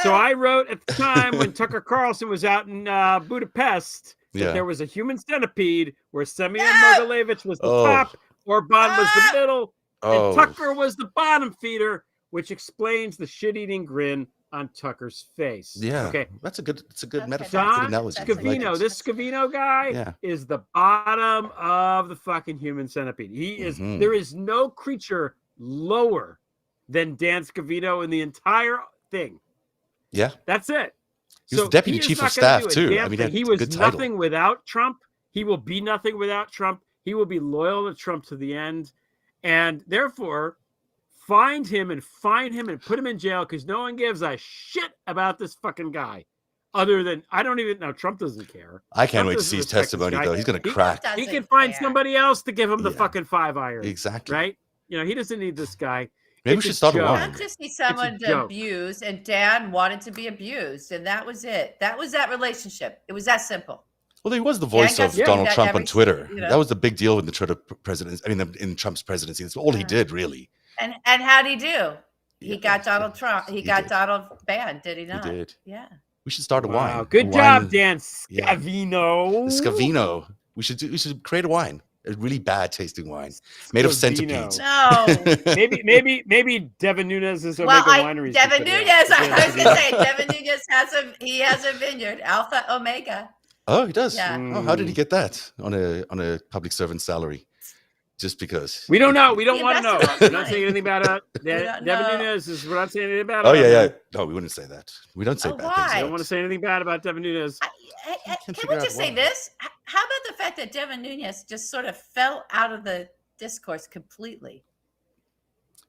C: So I wrote at the time when Tucker Carlson was out in Budapest. That there was a human centipede where Semyon Mogilevich was the top, Orban was the middle, and Tucker was the bottom feeder, which explains the shit-eating grin on Tucker's face.
A: Yeah.
C: Okay.
A: It's a good metaphor.
C: Don Scavino, this Scavino guy is the bottom of the fucking human centipede. He is. There is no creature lower than Dan Scavino in the entire thing.
A: Yeah.
C: That's it.
A: He was the deputy chief of staff too. I mean,
C: he was nothing without Trump. He will be nothing without Trump. He will be loyal to Trump to the end. And therefore, find him and put him in jail because no one gives a shit about this fucking guy. Other than, I don't even know, Trump doesn't care.
A: I can't wait to see his testimony, though. He's going to crack.
C: He can find somebody else to give him the fucking 5 iron.
A: Exactly.
C: Right? He doesn't need this guy.
A: Maybe we should start a wine.
B: Not just need someone to abuse, and Dan wanted to be abused, and that was it. That was that relationship. It was that simple.
A: Well, he was the voice of Donald Trump on Twitter. That was the big deal in the Twitter presidency. I mean, in Trump's presidency, that's all he did, really.
B: And how'd he do? He got Donald Trump. He got Donald banned, did he not?
A: He did.
B: Yeah.
A: We should start a wine.
C: Good job, Dan Scavino.
A: Scavino. We should create a wine. A really bad tasting wine made of centipedes.
B: No.
C: maybe Devin Nunes is Omega Wineries.
B: Devin Nunes. I was gonna say Devin Nunes has a vineyard, Alpha Omega.
A: Oh, he does.
B: Yeah.
A: Oh, how did he get that on a public servant salary? Just because
C: we don't know. We don't want to know. We're not saying anything about it. Devin Nunes we're not saying anything about it.
A: Oh yeah. No, we wouldn't say that. We don't say bad things.
C: I don't want to say anything bad about Devin Nunes.
B: Can we just say this? How about the fact that Devin Nunes just sort of fell out of the discourse completely?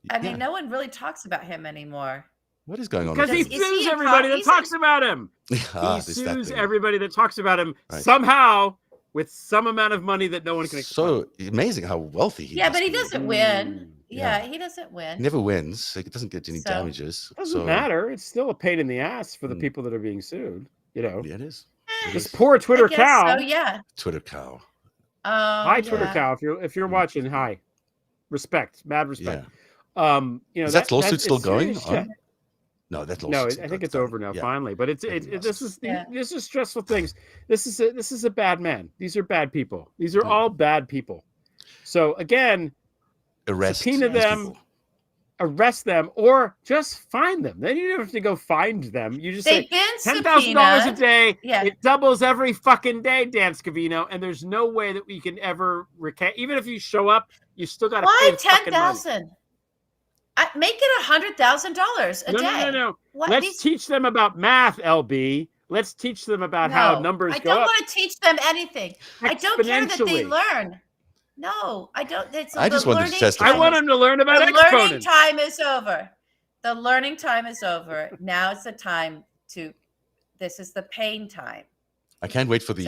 B: I mean, no one really talks about him anymore.
A: What is going on?
C: Because he sues everybody that talks about him. He sues everybody that talks about him somehow with some amount of money that no one can explain.
A: So amazing how wealthy he is.
B: Yeah, but he doesn't win. Yeah, he doesn't win.
A: He never wins. Like, it doesn't get any damages.
C: It doesn't matter. It's still a pain in the ass for the people that are being sued.
A: Yeah, it is.
C: This poor Twitter cow.
B: So, yeah.
A: Twitter cow.
C: Hi, Twitter cow. If you're watching, hi. Respect. Mad respect.
A: Yeah. Is that lawsuit still going on? No, that's
C: no. I think it's over now. Finally, but this is stressful things. This is a bad man. These are bad people. These are all bad people. So again, subpoena them, arrest them, or just find them. Then you don't have to go find them. You just say $10,000 a day.
B: Yeah.
C: It doubles every fucking day, Dan Scavino, and there's no way that we can ever recant. Even if you show up, you still got to pay $10,000.
B: Make it $100,000 a day.
C: No. Let's teach them about math, LB. Let's teach them about how numbers go up.
B: I don't want to teach them anything. I don't care that they learn. No, I don't.
A: I just want to test.
C: I want them to learn about exponents.
B: The learning time is over. The learning time is over. Now it's the time to. This is the pain time.
A: I can't wait for the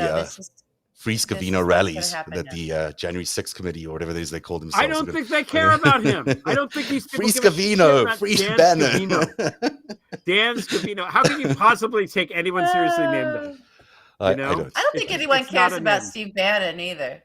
A: free
B: This is
A: Scavino
B: what's
A: rallies
B: gonna happen
A: that
B: now.
A: the January 6th committee or whatever it is they call themselves.
C: I don't think they care about him. I don't think these people
A: free
C: give a shit
A: Scavino,
C: about
A: free
C: Dan
A: Bannon.
C: Scavino. Dan Scavino. How can you possibly take anyone seriously named that? You know?
A: I don't.
B: I don't think anyone
C: it's not
B: cares
C: an
B: about
C: end.
B: Steve Bannon either.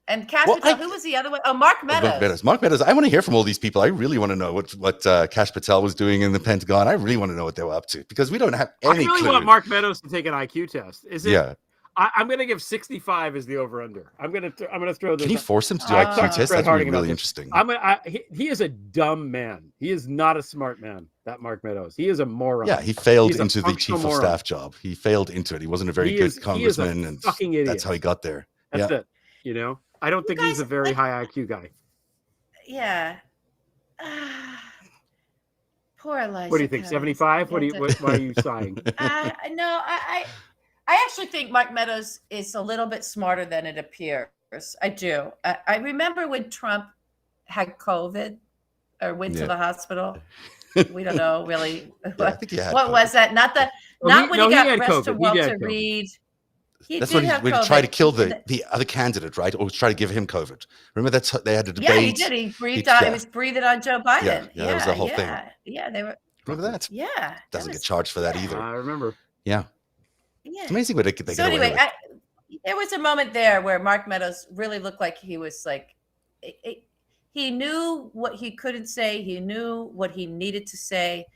B: And Cash
A: Well,
B: Patel, who was the other one? Oh, Mark Meadows.
A: Mark Meadows. I want to hear from all these people. I really want to know what Kash Patel was doing in the Pentagon. I really want to know what they were up to because we don't have any
C: I really
A: clue.
C: want Mark Meadows to take an IQ test. Is it?
A: Yeah.
C: I'm going to give 65 as the over/under. I'm going to throw this.
A: Can you force him to do
C: I
A: IQ
C: talked to
A: tests?
C: Fred
A: That's
C: Harding
A: really
C: about this.
A: interesting.
C: He is a dumb man. He is not a smart man. That Mark Meadows. He is a moron.
A: Yeah, he failed
C: He's
A: into the chief of staff job. He failed into it. He wasn't a very good congressman, and
C: fucking idiot.
A: that's how he got there.
C: That's it. You know, I don't think he's a very high IQ guy.
B: Yeah. Poor Elijah.
C: What do you think? 75? Why are you sighing?
B: No, I actually think Mark Meadows is a little bit smarter than it appears. I do. I remember when Trump had COVID or went to the hospital. We don't know really what was that. Not when he got pressed to Walter Reed.
A: That's when he tried to kill the other candidate, right? Or try to give him COVID. Remember they had a debate.
B: Yeah, he did. He breathed on. He was breathing on Joe Biden.
A: Yeah, that was the whole thing.
B: Yeah, they were.
A: Remember that?
B: Yeah,
A: doesn't get charged for that either.
C: I remember.
A: Yeah.
B: Yeah.
A: It's amazing what they get away with.
B: There was a moment there where Mark Meadows really looked like he was like, he knew what he couldn't say. He knew what he needed to say.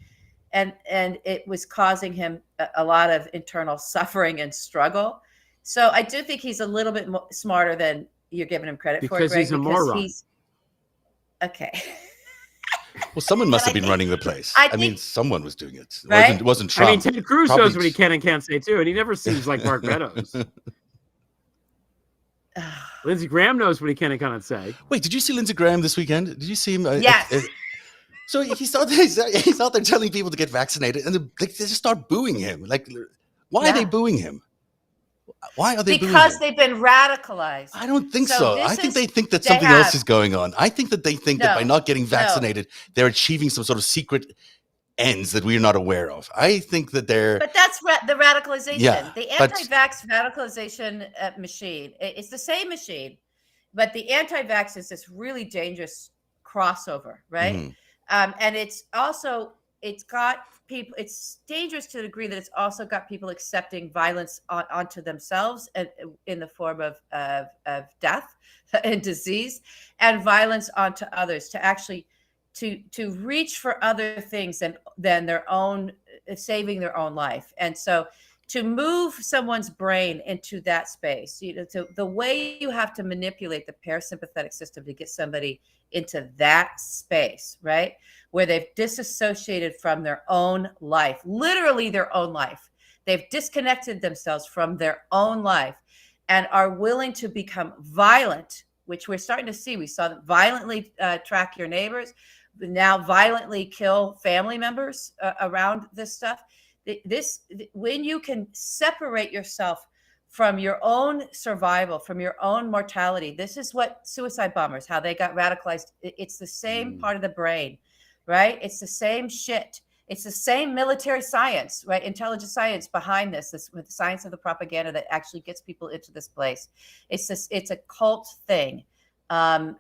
B: And it was causing him a lot of internal suffering and struggle. So I do think he's a little bit smarter than you're giving him credit for.
C: Because he's a moron.
B: Okay.
A: Well, someone must have been running the place. I mean, someone was doing it.
B: Right?
A: It wasn't Trump.
C: I mean, Ted Cruz knows what he can and can't say too, and he never seems like Mark Meadows. Lindsey Graham knows what he can and cannot say.
A: Wait, did you see Lindsey Graham this weekend? Did you see him?
B: Yes.
A: So he's out there telling people to get vaccinated, and they just start booing him. Like, why are they booing him? Why are they booing him?
B: Because they've been radicalized.
A: I don't think so. I think they think that something else is going on. I think that they think that by not getting vaccinated, they're achieving some sort of secret ends that we're not aware of. I think that they're...
B: But that's the radicalization.
A: Yeah,
B: the anti-vax radicalization machine. It's the same machine, but the anti-vax is this really dangerous crossover, right? Mm-hmm. And it's got people, it's dangerous to the degree that it's also got people accepting violence onto themselves and in the form of death and disease, and violence onto others to actually to reach for other things than their own, saving their own life. And so to move someone's brain into that space, the way you have to manipulate the parasympathetic system to get somebody into that space, right? Where they've disassociated from their own life, literally their own life. They've disconnected themselves from their own life and are willing to become violent, which we're starting to see. We saw them violently track your neighbors, now violently kill family members around this stuff. When you can separate yourself from your own survival, from your own mortality, this is what suicide bombers, how they got radicalized. It's the same part of the brain, right? It's the same shit. It's the same military science, right? Intelligence science behind this with the science of the propaganda that actually gets people into this place. It's a cult thing. And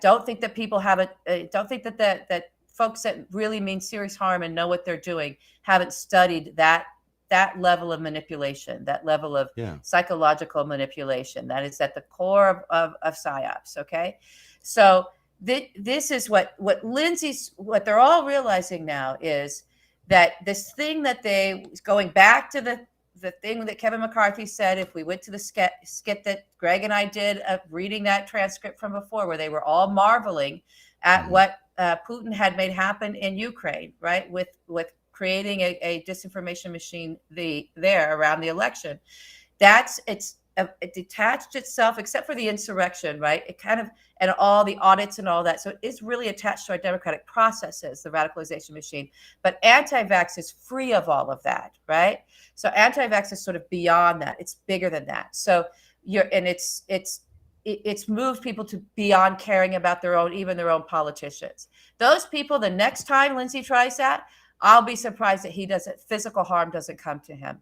B: don't think that people have it. Don't think that folks that really mean serious harm and know what they're doing haven't studied that level of manipulation, that level of psychological manipulation that is at the core of psyops. Okay, so this is what they're all realizing now is that this thing that going back to the thing that Kevin McCarthy said, if we went to the skit that Greg and I did of reading that transcript from before, where they were all marveling at what Putin had made happen in Ukraine, right? With creating a disinformation machine there around the election. It detached itself, except for the insurrection, right? It kind of, and all the audits and all that. So it is really attached to our democratic processes, the radicalization machine. But anti-vax is free of all of that, right? So anti-vax is sort of beyond that. It's bigger than that. So it's moved people to beyond caring about even their own politicians. Those people, the next time Lindsey tries that, I'll be surprised that physical harm doesn't come to him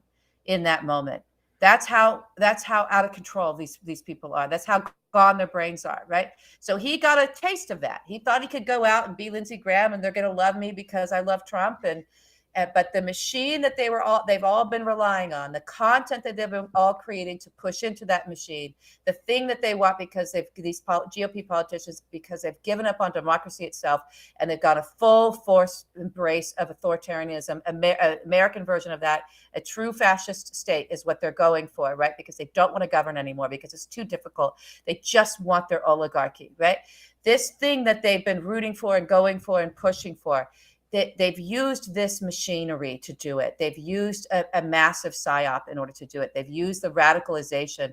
B: in that moment. That's how out of control these people are. That's how gone their brains are, right? So he got a taste of that. He thought he could go out and be Lindsey Graham, and they're going to love me because I love Trump. But the machine that they've all been relying on, the content that they've been all creating to push into that machine, the thing that they want because these GOP politicians, because they've given up on democracy itself, and they've got a full force embrace of authoritarianism, American version of that, a true fascist state is what they're going for, right? Because they don't want to govern anymore because it's too difficult. They just want their oligarchy, right? This thing that they've been rooting for and going for and pushing for, they've used this machinery to do it. They've used a massive psyop in order to do it. They've used the radicalization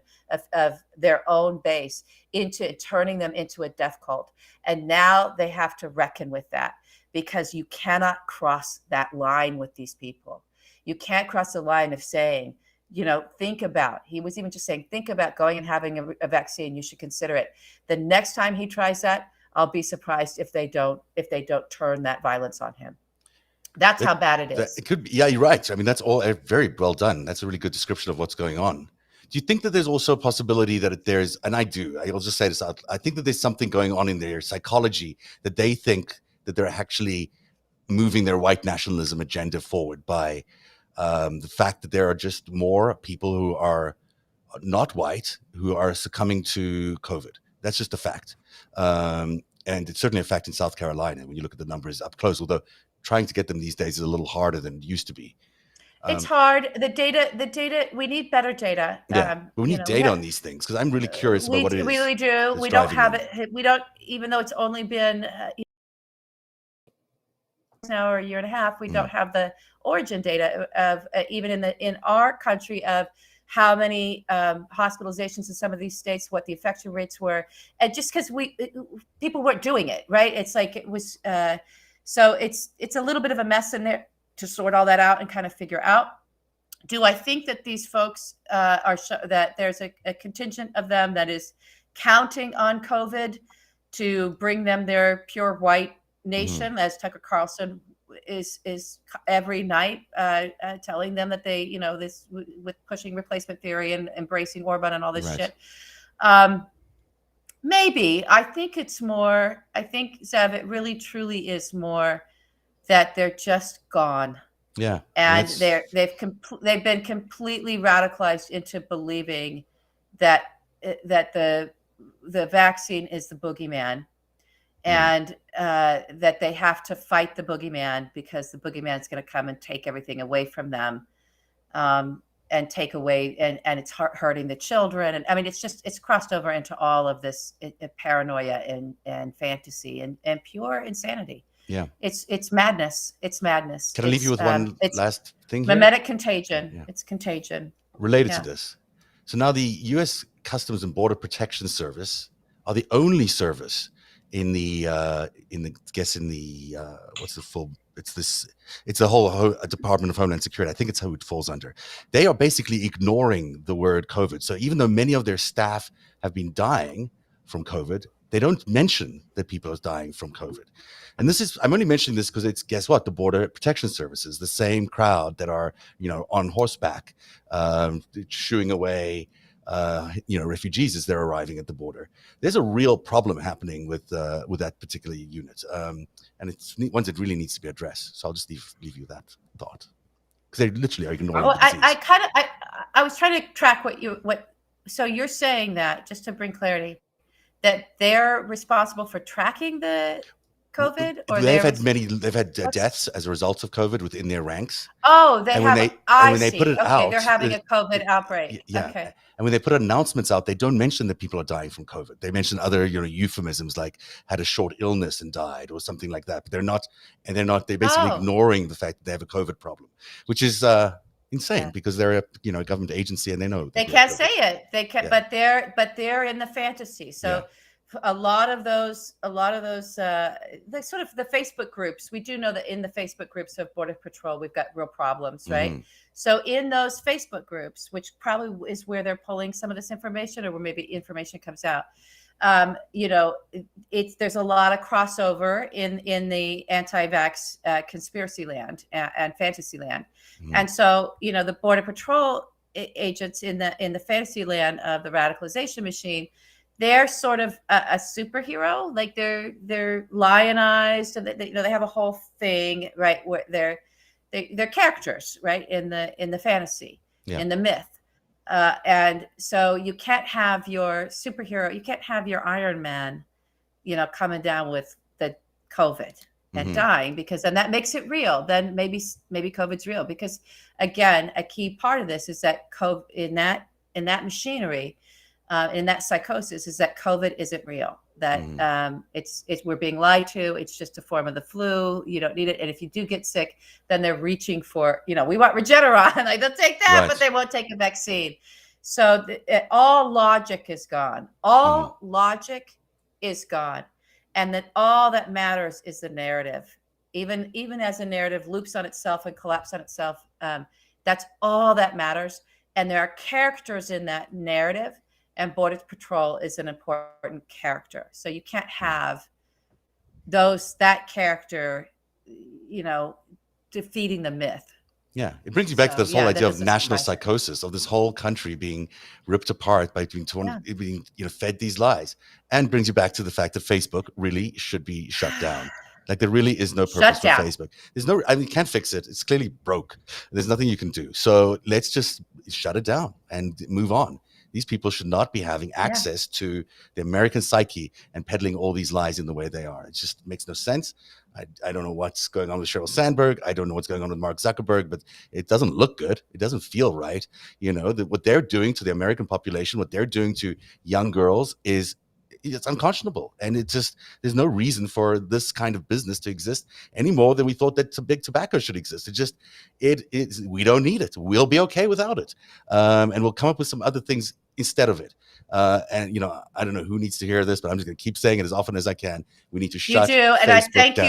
B: of their own base into turning them into a death cult. And now they have to reckon with that, because you cannot cross that line with these people. You can't cross the line of saying, think about, he was even just saying, think about going and having a vaccine. You should consider it. The next time he tries that, I'll be surprised if they don't turn that violence on him. That's how bad it is.
A: It could be. Yeah, you're right. I mean, that's all very well done. That's a really good description of what's going on. Do you think that there's also a possibility that there's, and I'll just say this out, I think that there's something going on in their psychology that they think that they're actually moving their white nationalism agenda forward by the fact that there are just more people who are not white who are succumbing to COVID. That's just a fact. And it's certainly a fact in South Carolina when you look at the numbers up close, although trying to get them these days is a little harder than it used to be.
B: It's hard. The data, we need better data.
A: Yeah, we need data on these things, because I'm really curious about what it is.
B: We really do. We don't have it. We don't, even though it's only been now or a year and a half, we don't have the origin data of even in our country of how many hospitalizations in some of these states, what the infection rates were, and just because people weren't doing it right. It's like it was. So it's a little bit of a mess in there to sort all that out and kind of figure out. Do I think that these folks that there's a contingent of them that is counting on COVID to bring them their pure white nation, as Tucker Carlson is every night telling them that they, this with pushing replacement theory and embracing Orban and all this shit. Maybe. I think it's more, Zev, it really truly is more that they're just gone.
A: Yeah.
B: And they've been completely radicalized into believing that the vaccine is the boogeyman, and that they have to fight the boogeyman because the boogeyman is going to come and take everything away from them, and take away, and it's hurting the children. And I mean, it's crossed over into all of this paranoia and fantasy and pure insanity.
A: Yeah,
B: it's madness. It's madness.
A: Can I leave you with one last thing here?
B: Mimetic contagion. Yeah. It's contagion.
A: Related to this. So now the U.S. Customs and Border Protection Service are the only service in the it's the whole Department of Homeland Security. I think it's who it falls under. They are basically ignoring the word COVID. So even though many of their staff have been dying from COVID, they don't mention that people are dying from COVID. And I'm only mentioning this because it's, guess what? The Border Protection Services, the same crowd that are, on horseback, shooing away, refugees as they're arriving at the border. There's a real problem happening with that particular unit. And it's one that really needs to be addressed. So I'll just leave you with that thought, because they literally are ignoring the disease.
B: I was trying to track so you're saying that, just to bring clarity, that they're responsible for tracking the COVID, or
A: they've had deaths as a result of COVID within their ranks.
B: Oh, they have.
A: They put it out,
B: they're having a COVID outbreak.
A: Yeah.
B: Okay.
A: And when they put announcements out, they don't mention that people are dying from COVID. They mention other, euphemisms like had a short illness and died or something like that. But they're basically ignoring the fact that they have a COVID problem, which is insane, because they're a government agency and they know
B: they can't say it. They can't, but they're in the fantasy. So a lot of those the sort of the Facebook groups, we do know that in the Facebook groups of Border Patrol, we've got real problems, right? So in those Facebook groups, which probably is where they're pulling some of this information, or where maybe information comes out, there's a lot of crossover in the anti-vax conspiracy land and fantasy land. And so, the Border Patrol agents in the fantasy land of the radicalization machine, they're sort of a superhero. Like they're lionized, and they have a whole thing, right, where they're characters, right, in the fantasy, in the myth. And so you can't have your superhero, you can't have your Iron Man, coming down with the COVID and dying, because then that makes it real. Then maybe COVID's real, because again, a key part of this is that COVID in that machinery, in that psychosis, is that COVID isn't real. That it's we're being lied to. It's just a form of the flu. You don't need it. And if you do get sick, then they're reaching for, we want Regeneron. Like, they'll take that, but they won't take a vaccine. So all logic is gone. All logic is gone. And then all that matters is the narrative. Even as a narrative loops on itself and collapses on itself, that's all that matters. And there are characters in that narrative, and Border Patrol is an important character. So you can't have that character, defeating the myth.
A: Yeah, it brings you back to this whole idea of national psychosis, of this whole country being ripped apart by being fed these lies, and brings you back to the fact that Facebook really should be shut down. Like, there really is no purpose for Facebook. You can't fix it. It's clearly broke. There's nothing you can do. So let's just shut it down and move on. These people should not be having access to the American psyche and peddling all these lies in the way they are. It just makes no sense. I don't know what's going on with Sheryl Sandberg. I don't know what's going on with Mark Zuckerberg, but it doesn't look good. It doesn't feel right. What they're doing to the American population, what they're doing to young girls it's unconscionable. And there's no reason for this kind of business to exist any more than we thought that big tobacco should exist. We don't need it. We'll be okay without it. And we'll come up with some other things instead of it. I don't know who needs to hear this, but I'm just going to keep saying it as often as I can. We need to shut Facebook
B: and I thank
A: down.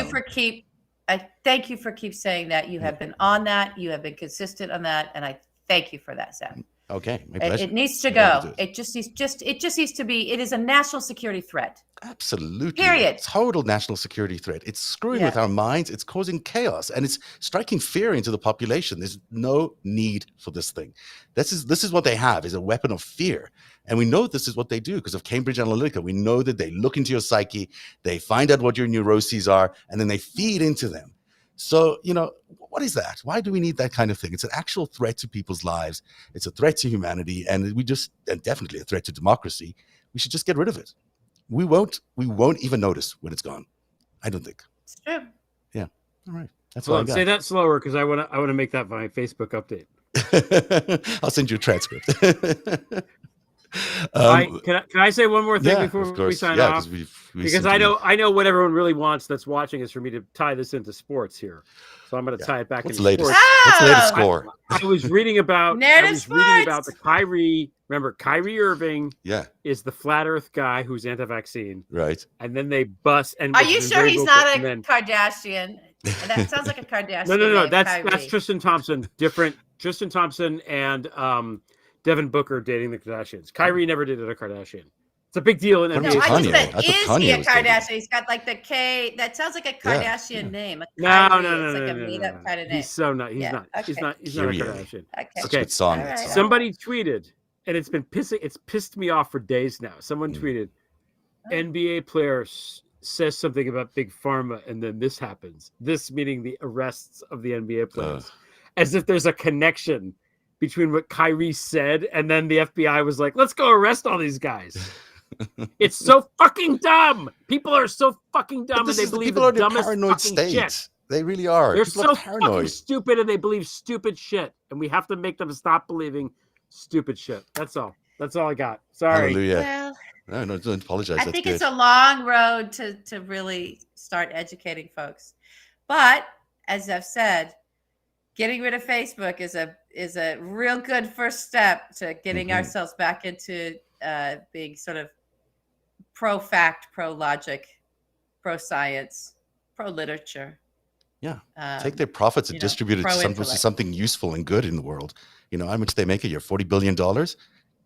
B: I thank you for keep saying that. You have been on that. You have been consistent on that, and I thank you for that, Sam.
A: Okay, my pleasure.
B: It needs to go. It just needs to be. It is a national security threat.
A: Absolutely.
B: Period.
A: Total national security threat. It's screwing with our minds. It's causing chaos, and it's striking fear into the population. There's no need for this thing. This is what they have, is a weapon of fear. And we know this is what they do because of Cambridge Analytica. We know that they look into your psyche, they find out what your neuroses are, and then they feed into them. So, what is that? Why do we need that kind of thing? It's an actual threat to people's lives. It's a threat to humanity, and definitely a threat to democracy. We should just get rid of it. We won't even notice when it's gone. I don't think.
B: It's true.
A: Yeah. All right. That's all I got.
C: Say that slower, because I want to make that my Facebook update.
A: I'll send you a transcript.
C: Can I say one more thing before we sign off? Because I know what everyone really wants that's watching is for me to tie this into sports here. So I'm going to tie it back into sports.
A: What's the latest score?
C: I was reading about the Kyrie. Remember, Kyrie Irving is the flat Earth guy who's anti-vaccine.
A: Right.
C: And then they bust. And
B: are you sure he's not a Kardashian? That sounds like a Kardashian.
C: No. That's Tristan Thompson. Different. Tristan Thompson and Devin Booker dating the Kardashians. Kyrie never dated a Kardashian. It's a big deal in NBA.
B: No, I just said, is he a Kardashian? He's got like the K. That sounds like a Kardashian name.
C: No.
B: It's like a made-up kind of name.
C: He's so not. He's not. Okay. He's not a Kardashian.
A: Okay. Good song.
B: Right.
C: Somebody tweeted, and it's pissed me off for days now. Someone tweeted, NBA player says something about Big Pharma, and then this happens. This meaning the arrests of the NBA players, as if there's a connection between what Kyrie said and then the FBI was like, let's go arrest all these guys. It's so fucking dumb. People are so fucking dumb, and they believe the dumbest paranoid fucking shit.
A: They really are.
C: They're so fucking stupid, and they believe stupid shit, and we have to make them stop believing stupid shit. That's all I got. Sorry.
A: Hallelujah. Well, no, don't apologize.
B: I think it's a long road to really start educating folks. But as I've said, getting rid of Facebook is a real good first step to getting ourselves back into being sort of pro-fact, pro-logic, pro-science, pro-literature.
A: Yeah. Take their profits and distribute it to something useful and good in the world. How much they make a year? $40 billion?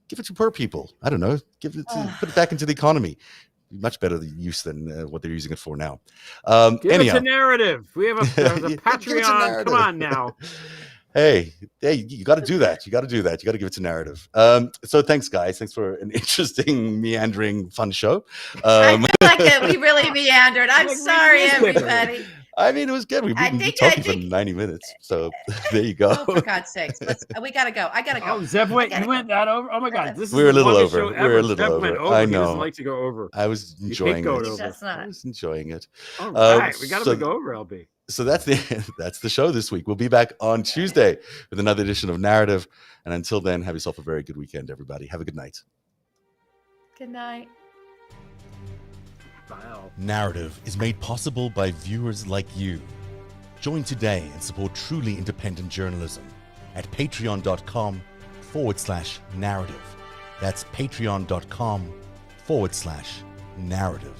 A: Give it to poor people. I don't know. Put it back into the economy. Much better use than what they're using it for now.
C: Give it a narrative. We have a Patreon. Come on now.
A: Hey, you got to do that. You got to do that. You got to give it to narrative. So thanks, guys. Thanks for an interesting, meandering, fun show.
B: I feel like we really meandered. I'm
C: Like
B: sorry,
C: newspaper.
B: everybody.
A: I mean, it was good. We've been talking for 90 minutes. So there you go.
B: Oh, for God's sakes. We got to go. I got to go.
C: Oh, Zev, you went that over? Oh, my God. This is
A: We were a
C: the
A: little
C: longest
A: over.
C: show
A: We were a
C: ever.
A: little
C: Zev
A: over.
C: went over.
A: I
C: He doesn't
A: know.
C: like to go over.
A: I was enjoying
C: going
A: it.
C: over.
B: That's not.
A: I was enjoying it.
C: All right. We got
A: so-
C: to go over, LB.
A: So that's the show this week. We'll be back on Tuesday with another edition of Narrative. And until then, have yourself a very good weekend, everybody. Have a good night.
B: Good night.
C: Wow.
D: Narrative is made possible by viewers like you. Join today and support truly independent journalism at patreon.com/narrative. That's patreon.com/narrative.